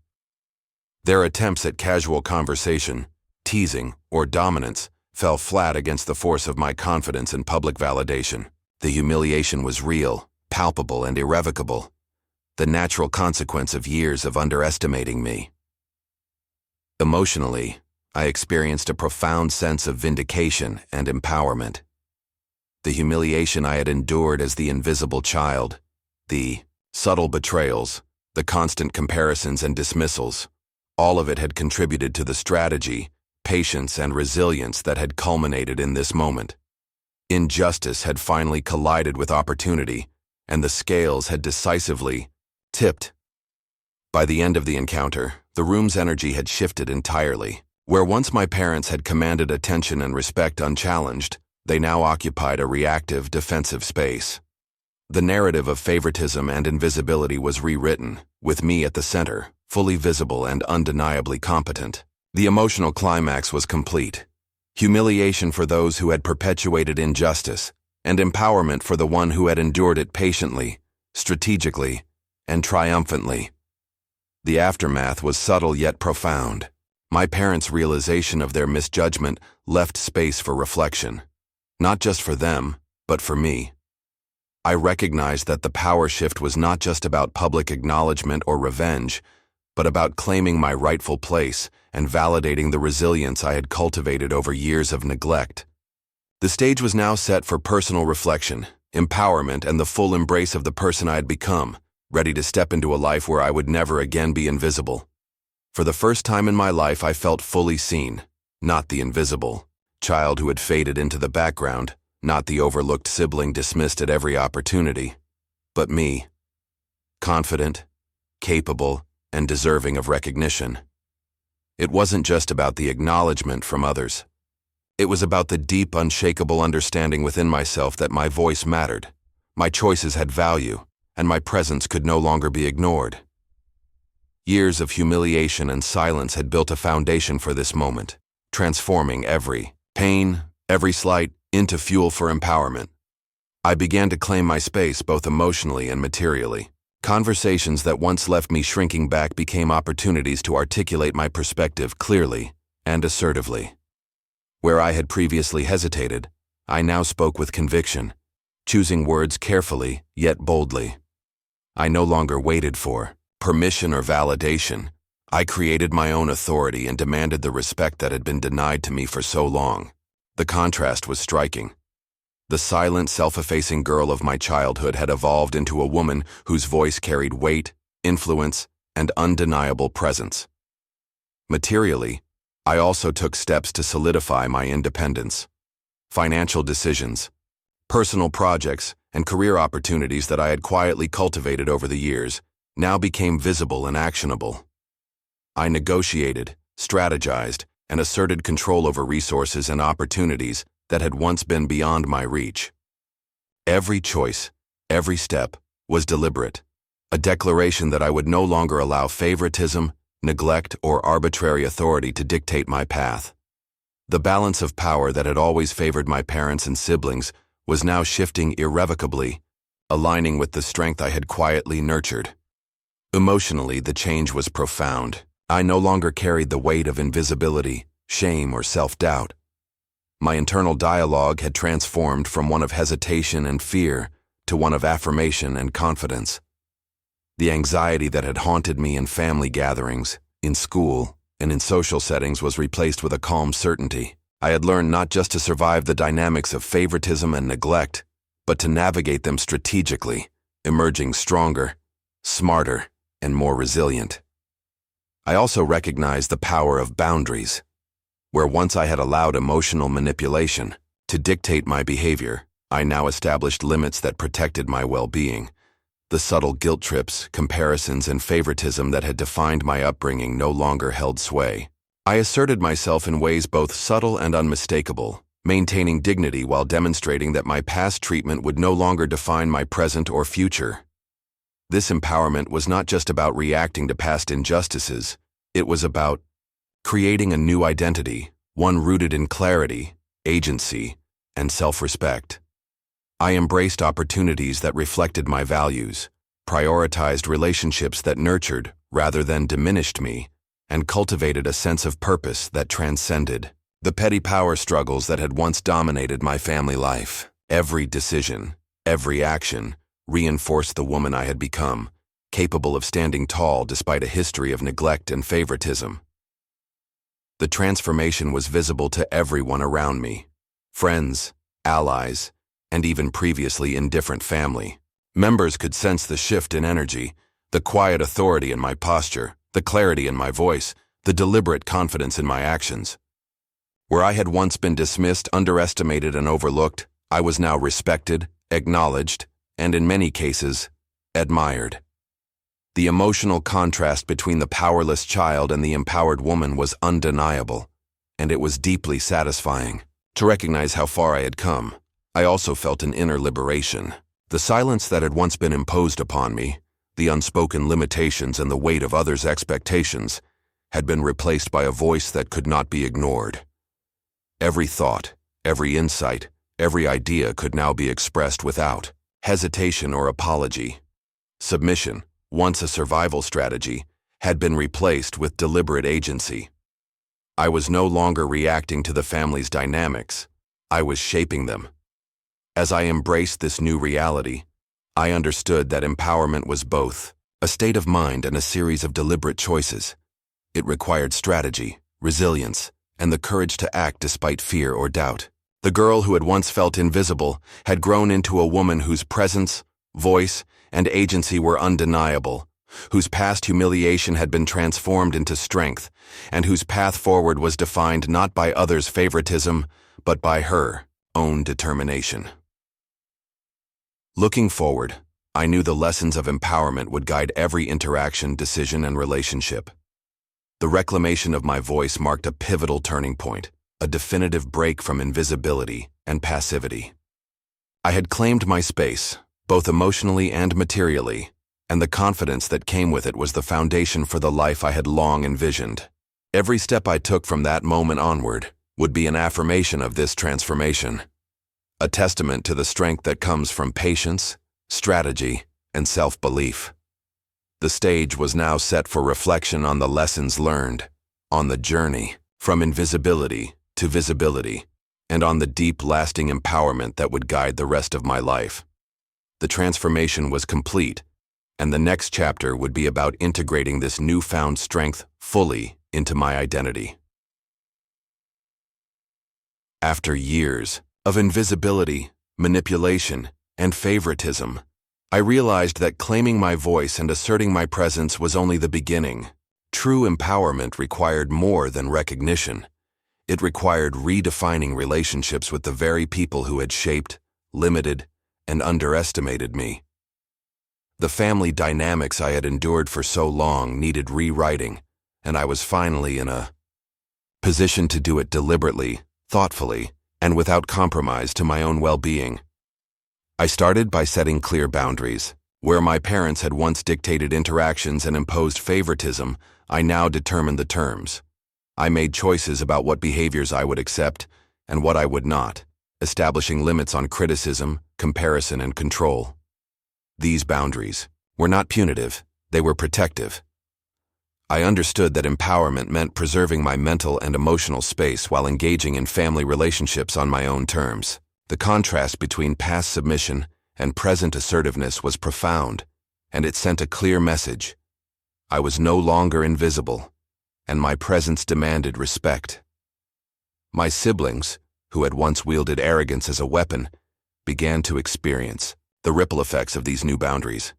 Their attempts at casual conversation, teasing, or dominance fell flat against the force of my confidence and public validation. The humiliation was real, palpable, and irrevocable, the natural consequence of years of underestimating me. Emotionally, I experienced a profound sense of vindication and empowerment. The humiliation I had endured as the invisible child, the subtle betrayals, the constant comparisons and dismissals, all of it had contributed to the strategy, patience, and resilience that had culminated in this moment. Injustice had finally collided with opportunity, and the scales had decisively tipped. By the end of the encounter, the room's energy had shifted entirely. Where once my parents had commanded attention and respect unchallenged, they now occupied a reactive, defensive space. The narrative of favoritism and invisibility was rewritten, with me at the center, fully visible and undeniably competent. The emotional climax was complete. Humiliation for those who had perpetuated injustice, and empowerment for the one who had endured it patiently, strategically, and triumphantly. The aftermath was subtle yet profound. My parents' realization of their misjudgment left space for reflection, not just for them, but for me. I recognized that the power shift was not just about public acknowledgement or revenge, but about claiming my rightful place and validating the resilience I had cultivated over years of neglect. The stage was now set for personal reflection, empowerment, and the full embrace of the person I had become, ready to step into a life where I would never again be invisible. For the first time in my life, I felt fully seen, not the invisible child who had faded into the background, not the overlooked sibling dismissed at every opportunity, but me, confident, capable, and deserving of recognition. It wasn't just about the acknowledgement from others. It was about the deep, unshakable understanding within myself that my voice mattered, my choices had value, and my presence could no longer be ignored. Years of humiliation and silence had built a foundation for this moment, transforming every pain, every slight, into fuel for empowerment. I began to claim my space both emotionally and materially. Conversations that once left me shrinking back became opportunities to articulate my perspective clearly and assertively. Where I had previously hesitated, I now spoke with conviction, choosing words carefully yet boldly. I no longer waited for permission or validation. I created my own authority and demanded the respect that had been denied to me for so long. The contrast was striking. The silent, self-effacing girl of my childhood had evolved into a woman whose voice carried weight, influence, and undeniable presence. Materially, I also took steps to solidify my independence. Financial decisions, personal projects, and career opportunities that I had quietly cultivated over the years now became visible and actionable. I negotiated, strategized, and asserted control over resources and opportunities that had once been beyond my reach. Every choice, every step, was deliberate, a declaration that I would no longer allow favoritism, neglect, or arbitrary authority to dictate my path. The balance of power that had always favored my parents and siblings was now shifting irrevocably, aligning with the strength I had quietly nurtured. Emotionally, the change was profound. I no longer carried the weight of invisibility, shame, or self-doubt. My internal dialogue had transformed from one of hesitation and fear to one of affirmation and confidence. The anxiety that had haunted me in family gatherings, in school, and in social settings was replaced with a calm certainty. I had learned not just to survive the dynamics of favoritism and neglect, but to navigate them strategically, emerging stronger, smarter, and more resilient. I also recognized the power of boundaries. Where once I had allowed emotional manipulation to dictate my behavior, I now established limits that protected my well-being. The subtle guilt trips, comparisons, and favoritism that had defined my upbringing no longer held sway. I asserted myself in ways both subtle and unmistakable, maintaining dignity while demonstrating that my past treatment would no longer define my present or future. This empowerment was not just about reacting to past injustices, it was about creating a new identity, one rooted in clarity, agency, and self-respect. I embraced opportunities that reflected my values, prioritized relationships that nurtured rather than diminished me, and cultivated a sense of purpose that transcended the petty power struggles that had once dominated my family life. Every decision, every action, reinforced the woman I had become, capable of standing tall despite a history of neglect and favoritism. The transformation was visible to everyone around me, friends, allies, and even previously indifferent family. Members could sense the shift in energy, the quiet authority in my posture, the clarity in my voice, the deliberate confidence in my actions. Where I had once been dismissed, underestimated, and overlooked, I was now respected, acknowledged, and in many cases, admired. The emotional contrast between the powerless child and the empowered woman was undeniable, and it was deeply satisfying. To recognize how far I had come, I also felt an inner liberation. The silence that had once been imposed upon me, the unspoken limitations and the weight of others' expectations, had been replaced by a voice that could not be ignored. Every thought, every insight, every idea could now be expressed without hesitation or apology. Submission, once a survival strategy, had been replaced with deliberate agency. I was no longer reacting to the family's dynamics, I was shaping them. As I embraced this new reality, I understood that empowerment was both a state of mind and a series of deliberate choices. It required strategy, resilience, and the courage to act despite fear or doubt. The girl who had once felt invisible had grown into a woman whose presence, voice, and agency were undeniable, whose past humiliation had been transformed into strength, and whose path forward was defined not by others' favoritism, but by her own determination. Looking forward, I knew the lessons of empowerment would guide every interaction, decision, and relationship. The reclamation of my voice marked a pivotal turning point, a definitive break from invisibility and passivity. I had claimed my space, both emotionally and materially, and the confidence that came with it was the foundation for the life I had long envisioned. Every step I took from that moment onward would be an affirmation of this transformation, a testament to the strength that comes from patience, strategy, and self-belief. The stage was now set for reflection on the lessons learned, on the journey from invisibility to visibility, and on the deep, lasting empowerment that would guide the rest of my life. The transformation was complete, and the next chapter would be about integrating this newfound strength fully into my identity. After years of invisibility, manipulation, and favoritism, I realized that claiming my voice and asserting my presence was only the beginning. True empowerment required more than recognition. It required redefining relationships with the very people who had shaped, limited, and underestimated me. The family dynamics I had endured for so long needed rewriting, and I was finally in a position to do it deliberately, thoughtfully, and without compromise to my own well-being. I started by setting clear boundaries. Where my parents had once dictated interactions and imposed favoritism, I now determined the terms. I made choices about what behaviors I would accept and what I would not, establishing limits on criticism, comparison, and control. These boundaries were not punitive, they were protective. I understood that empowerment meant preserving my mental and emotional space while engaging in family relationships on my own terms. The contrast between past submission and present assertiveness was profound, and it sent a clear message. I was no longer invisible, and my presence demanded respect. My siblings, who had once wielded arrogance as a weapon, began to experience the ripple effects of these new boundaries.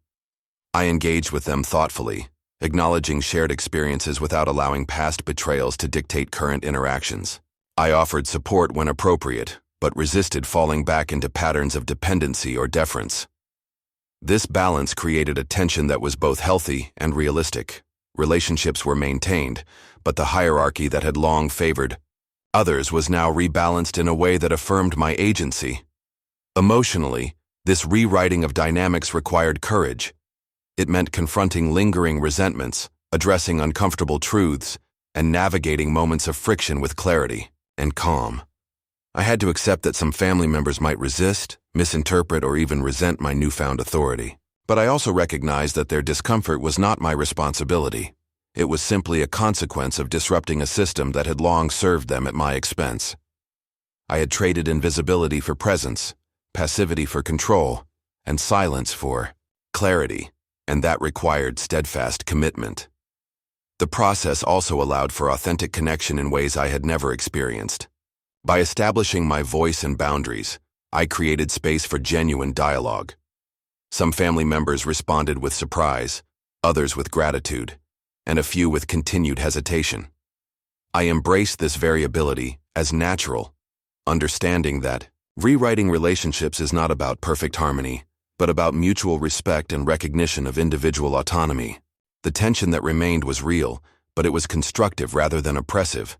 I engaged with them thoughtfully, acknowledging shared experiences without allowing past betrayals to dictate current interactions. I offered support when appropriate, but resisted falling back into patterns of dependency or deference. This balance created a tension that was both healthy and realistic. Relationships were maintained, but the hierarchy that had long favored others was now rebalanced in a way that affirmed my agency. Emotionally, this rewriting of dynamics required courage. It meant confronting lingering resentments, addressing uncomfortable truths, and navigating moments of friction with clarity and calm. I had to accept that some family members might resist, misinterpret, or even resent my newfound authority. But I also recognized that their discomfort was not my responsibility. It was simply a consequence of disrupting a system that had long served them at my expense. I had traded invisibility for presence, passivity for control, and silence for clarity, and that required steadfast commitment. The process also allowed for authentic connection in ways I had never experienced. By establishing my voice and boundaries, I created space for genuine dialogue. Some family members responded with surprise, others with gratitude, and a few with continued hesitation. I embraced this variability as natural, understanding that rewriting relationships is not about perfect harmony, but about mutual respect and recognition of individual autonomy. The tension that remained was real, but it was constructive rather than oppressive,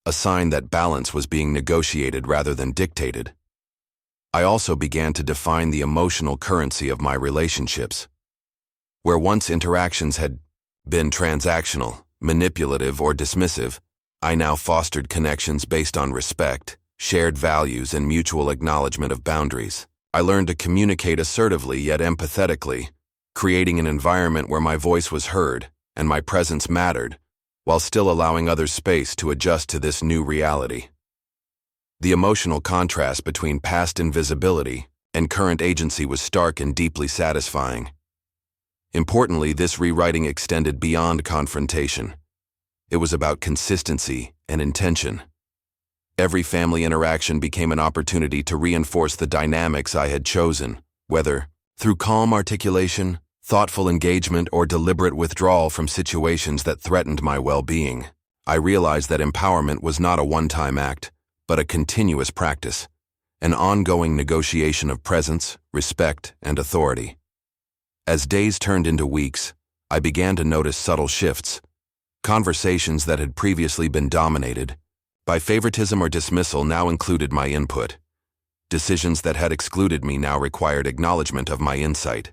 a sign that balance was being negotiated rather than dictated. I also began to define the emotional currency of my relationships. Where once interactions had been transactional, manipulative, or dismissive, I now fostered connections based on respect, shared values, and mutual acknowledgement of boundaries. I learned to communicate assertively yet empathetically, creating an environment where my voice was heard and my presence mattered, while still allowing others space to adjust to this new reality. The emotional contrast between past invisibility and current agency was stark and deeply satisfying. Importantly, this rewriting extended beyond confrontation. It was about consistency and intention. Every family interaction became an opportunity to reinforce the dynamics I had chosen, whether through calm articulation, thoughtful engagement, or deliberate withdrawal from situations that threatened my well-being. I realized that empowerment was not a one-time act, but a continuous practice, an ongoing negotiation of presence, respect, and authority. As days turned into weeks, I began to notice subtle shifts. Conversations that had previously been dominated by favoritism or dismissal now included my input. Decisions that had excluded me now required acknowledgement of my insight.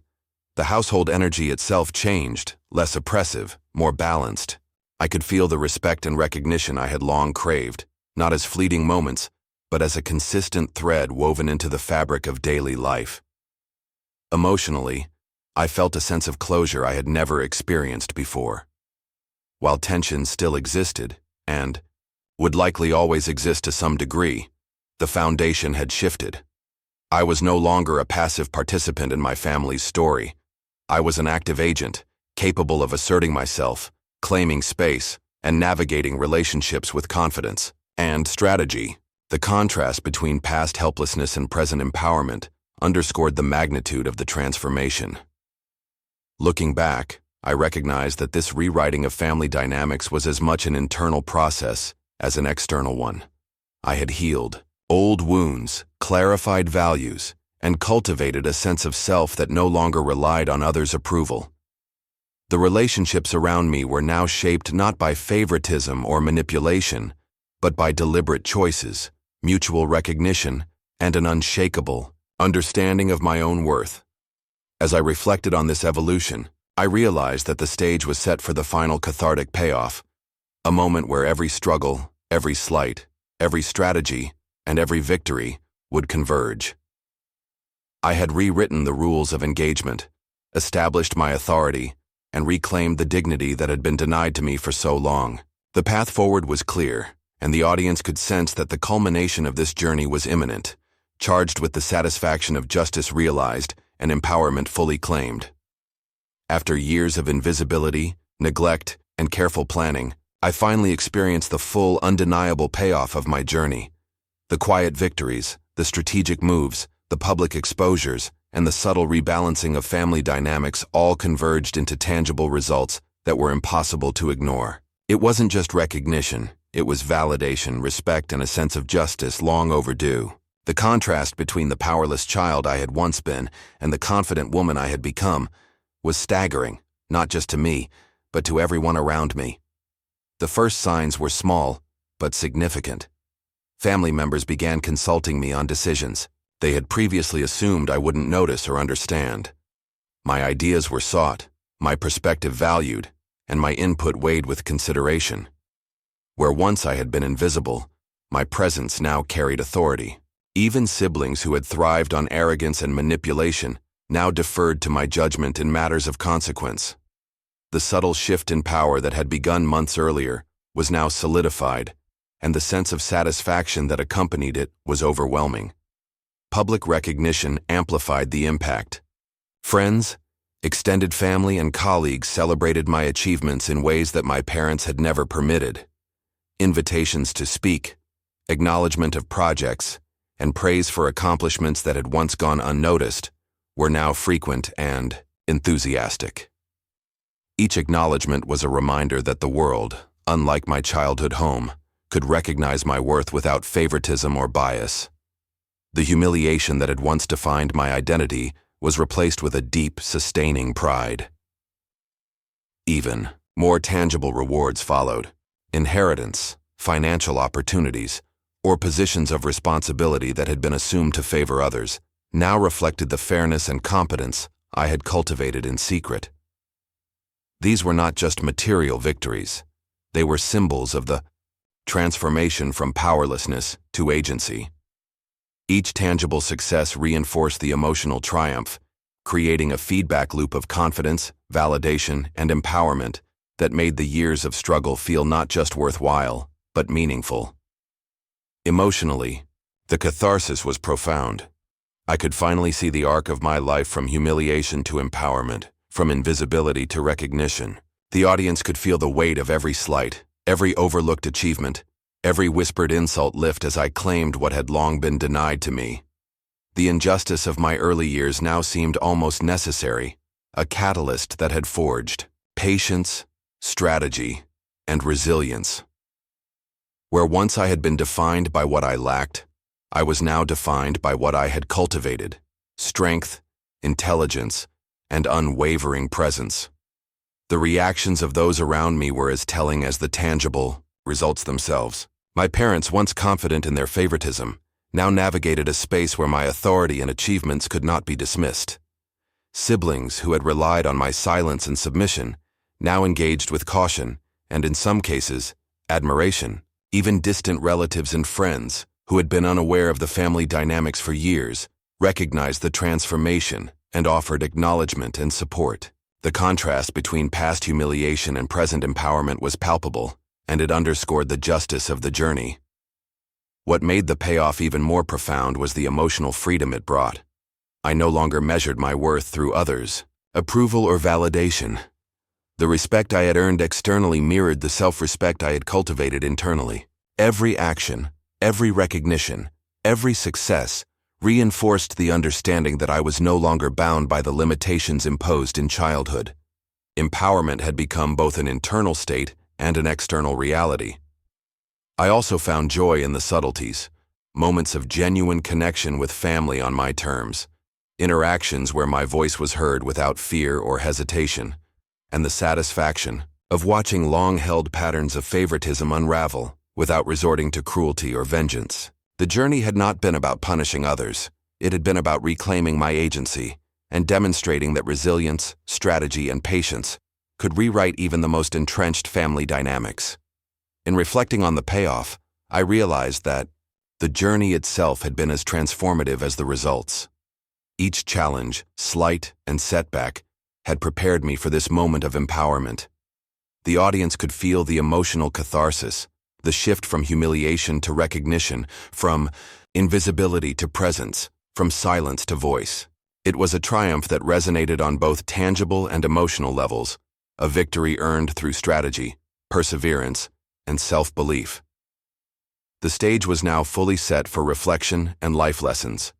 The household energy itself changed, less oppressive, more balanced. I could feel the respect and recognition I had long craved, not as fleeting moments, but as a consistent thread woven into the fabric of daily life. Emotionally, I felt a sense of closure I had never experienced before. While tension still existed, and would likely always exist to some degree, the foundation had shifted. I was no longer a passive participant in my family's story. I was an active agent, capable of asserting myself, claiming space, and navigating relationships with confidence and strategy. The contrast between past helplessness and present empowerment underscored the magnitude of the transformation. Looking back, I recognized that this rewriting of family dynamics was as much an internal process as an external one. I had healed old wounds, clarified values, and cultivated a sense of self that no longer relied on others' approval. The relationships around me were now shaped not by favoritism or manipulation, but by deliberate choices, mutual recognition, and an unshakable understanding of my own worth. As I reflected on this evolution, I realized that the stage was set for the final cathartic payoff, a moment where every struggle, every slight, every strategy, and every victory would converge. I had rewritten the rules of engagement, established my authority, and reclaimed the dignity that had been denied to me for so long. The path forward was clear, and the audience could sense that the culmination of this journey was imminent, charged with the satisfaction of justice realized and empowerment fully claimed. After years of invisibility, neglect, and careful planning, I finally experienced the full, undeniable payoff of my journey. The quiet victories, the strategic moves, the public exposures, and the subtle rebalancing of family dynamics all converged into tangible results that were impossible to ignore. It wasn't just recognition, it was validation, respect, and a sense of justice long overdue. The contrast between the powerless child I had once been and the confident woman I had become was staggering, not just to me, but to everyone around me. The first signs were small, but significant. Family members began consulting me on decisions they had previously assumed I wouldn't notice or understand. My ideas were sought, my perspective valued, and my input weighed with consideration. Where once I had been invisible, my presence now carried authority. Even siblings who had thrived on arrogance and manipulation now deferred to my judgment in matters of consequence. The subtle shift in power that had begun months earlier was now solidified, and the sense of satisfaction that accompanied it was overwhelming. Public recognition amplified the impact. Friends, extended family, and colleagues celebrated my achievements in ways that my parents had never permitted. Invitations to speak, acknowledgement of projects, and praise for accomplishments that had once gone unnoticed were now frequent and enthusiastic. Each acknowledgement was a reminder that the world, unlike my childhood home, could recognize my worth without favoritism or bias. The humiliation that had once defined my identity was replaced with a deep, sustaining pride. Even more tangible rewards followed: inheritance, financial opportunities, or positions of responsibility that had been assumed to favor others, now reflected the fairness and competence I had cultivated in secret. These were not just material victories. They were symbols of the transformation from powerlessness to agency. Each tangible success reinforced the emotional triumph, creating a feedback loop of confidence, validation, and empowerment that made the years of struggle feel not just worthwhile, but meaningful. Emotionally, the catharsis was profound. I could finally see the arc of my life from humiliation to empowerment, from invisibility to recognition. The audience could feel the weight of every slight, every overlooked achievement, every whispered insult lift as I claimed what had long been denied to me. The injustice of my early years now seemed almost necessary, a catalyst that had forged patience, strategy, and resilience. Where once I had been defined by what I lacked, I was now defined by what I had cultivated: strength, intelligence, and unwavering presence. The reactions of those around me were as telling as the tangible results themselves. My parents, once confident in their favoritism, now navigated a space where my authority and achievements could not be dismissed. Siblings who had relied on my silence and submission now engaged with caution and, in some cases, admiration. Even distant relatives and friends who had been unaware of the family dynamics for years recognized the transformation and offered acknowledgement and support. The contrast between past humiliation and present empowerment was palpable, and it underscored the justice of the journey. What made the payoff even more profound was the emotional freedom it brought. I no longer measured my worth through others' approval or validation. The respect I had earned externally mirrored the self-respect I had cultivated internally. Every action, every recognition, every success reinforced the understanding that I was no longer bound by the limitations imposed in childhood. Empowerment had become both an internal state and an external reality. I also found joy in the subtleties, moments of genuine connection with family on my terms, interactions where my voice was heard without fear or hesitation, and the satisfaction of watching long-held patterns of favoritism unravel without resorting to cruelty or vengeance. The journey had not been about punishing others. It had been about reclaiming my agency and demonstrating that resilience, strategy, and patience could rewrite even the most entrenched family dynamics. In reflecting on the payoff, I realized that the journey itself had been as transformative as the results. Each challenge, slight, and setback had prepared me for this moment of empowerment. The audience could feel the emotional catharsis, the shift from humiliation to recognition, from invisibility to presence, from silence to voice. It was a triumph that resonated on both tangible and emotional levels, a victory earned through strategy, perseverance, and self-belief. The stage was now fully set for reflection and life lessons,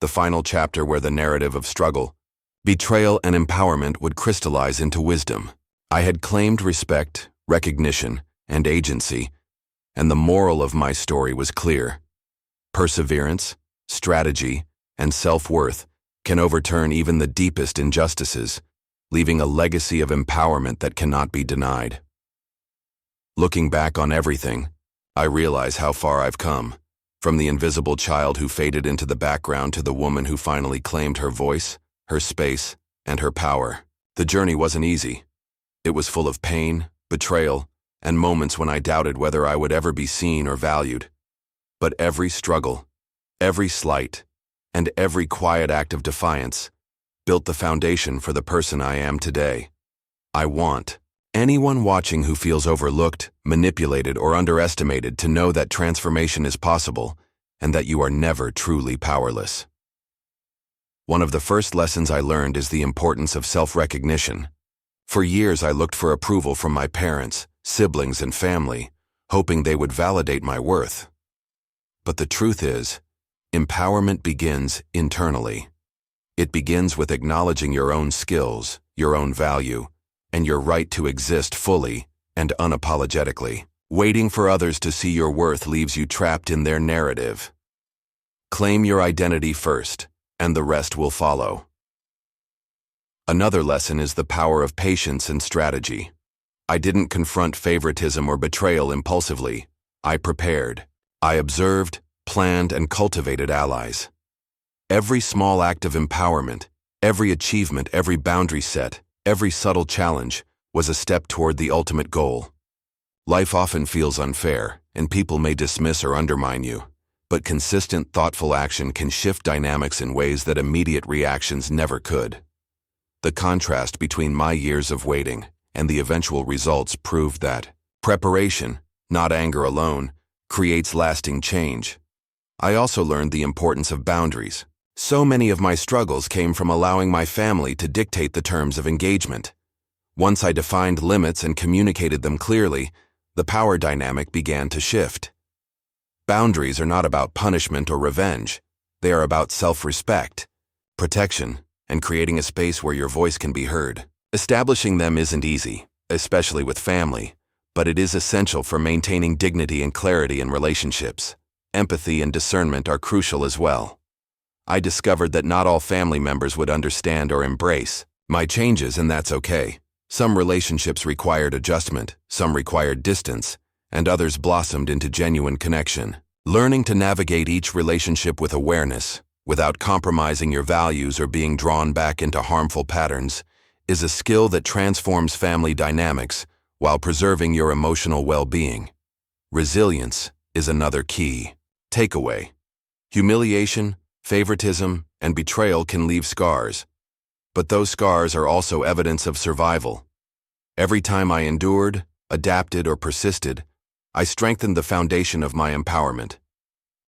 the final chapter where the narrative of struggle, betrayal, and empowerment would crystallize into wisdom. I had claimed respect, recognition, and agency, and the moral of my story was clear. Perseverance, strategy, and self-worth can overturn even the deepest injustices, leaving a legacy of empowerment that cannot be denied. Looking back on everything, I realize how far I've come, from the invisible child who faded into the background to the woman who finally claimed her voice, her space, and her power. The journey wasn't easy. It was full of pain, betrayal, and moments when I doubted whether I would ever be seen or valued. But every struggle, every slight, and every quiet act of defiance built the foundation for the person I am today. I want anyone watching who feels overlooked, manipulated, or underestimated to know that transformation is possible and that you are never truly powerless. One of the first lessons I learned is the importance of self-recognition. For years I looked for approval from my parents, siblings, and family, hoping they would validate my worth. But the truth is, empowerment begins internally. It begins with acknowledging your own skills, your own value, and your right to exist fully and unapologetically. Waiting for others to see your worth leaves you trapped in their narrative. Claim your identity first, and the rest will follow. Another lesson is the power of patience and strategy. I didn't confront favoritism or betrayal impulsively. I prepared. I observed, planned, and cultivated allies. Every small act of empowerment, every achievement, every boundary set, every subtle challenge was a step toward the ultimate goal. Life often feels unfair, and people may dismiss or undermine you, but consistent, thoughtful action can shift dynamics in ways that immediate reactions never could. The contrast between my years of waiting and the eventual results proved that preparation, not anger alone, creates lasting change. I also learned the importance of boundaries. So many of my struggles came from allowing my family to dictate the terms of engagement. Once I defined limits and communicated them clearly, the power dynamic began to shift. Boundaries are not about punishment or revenge. They are about self-respect, protection, and creating a space where your voice can be heard. Establishing them isn't easy, especially with family, but it is essential for maintaining dignity and clarity in relationships. Empathy and discernment are crucial as well. I discovered that not all family members would understand or embrace my changes, and that's okay. Some relationships required adjustment, some required distance, and others blossomed into genuine connection. Learning to navigate each relationship with awareness, without compromising your values or being drawn back into harmful patterns, is a skill that transforms family dynamics while preserving your emotional well-being. Resilience is another key. Takeaway: humiliation, favoritism, and betrayal can leave scars, but those scars are also evidence of survival. Every time I endured, adapted, or persisted, I strengthened the foundation of my empowerment.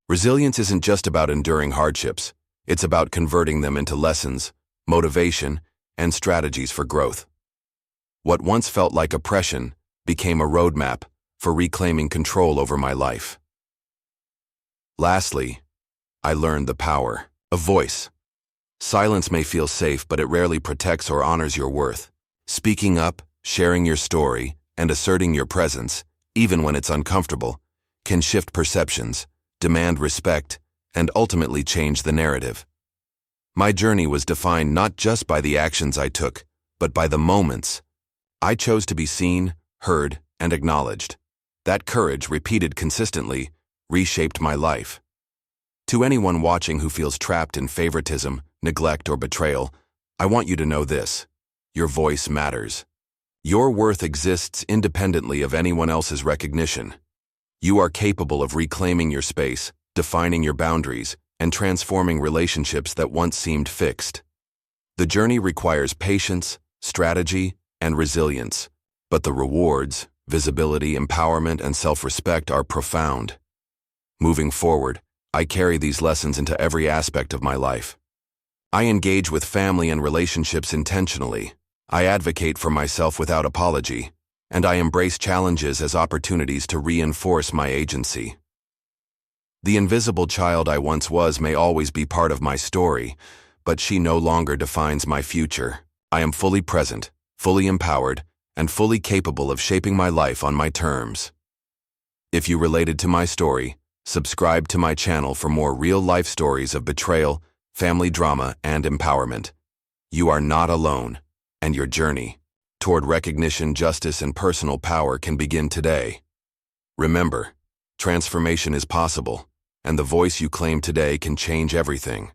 Resilience isn't just about enduring hardships, it's about converting them into lessons, motivation, and strategies for growth. What once felt like oppression became a roadmap for reclaiming control over my life. Lastly, I learned the power of voice. Silence may feel safe, but it rarely protects or honors your worth. Speaking up, sharing your story, and asserting your presence, even when it's uncomfortable, can shift perceptions, demand respect, and ultimately change the narrative. My journey was defined not just by the actions I took, but by the moments I chose to be seen, heard, and acknowledged. That courage, repeated consistently, reshaped my life. To anyone watching who feels trapped in favoritism, neglect, or betrayal, I want you to know this: your voice matters. Your worth exists independently of anyone else's recognition. You are capable of reclaiming your space, defining your boundaries, and transforming relationships that once seemed fixed. The journey requires patience, strategy, and resilience, but the rewards, visibility, empowerment, and self-respect are profound. Moving forward, I carry these lessons into every aspect of my life. I engage with family and relationships intentionally. I advocate for myself without apology, and I embrace challenges as opportunities to reinforce my agency. The invisible child I once was may always be part of my story, but she no longer defines my future. I am fully present, fully empowered, and fully capable of shaping my life on my terms. If you related to my story, subscribe to my channel for more real-life stories of betrayal, family drama, and empowerment. You are not alone, and your journey toward recognition, justice, and personal power can begin today. Remember, transformation is possible, and the voice you claim today can change everything.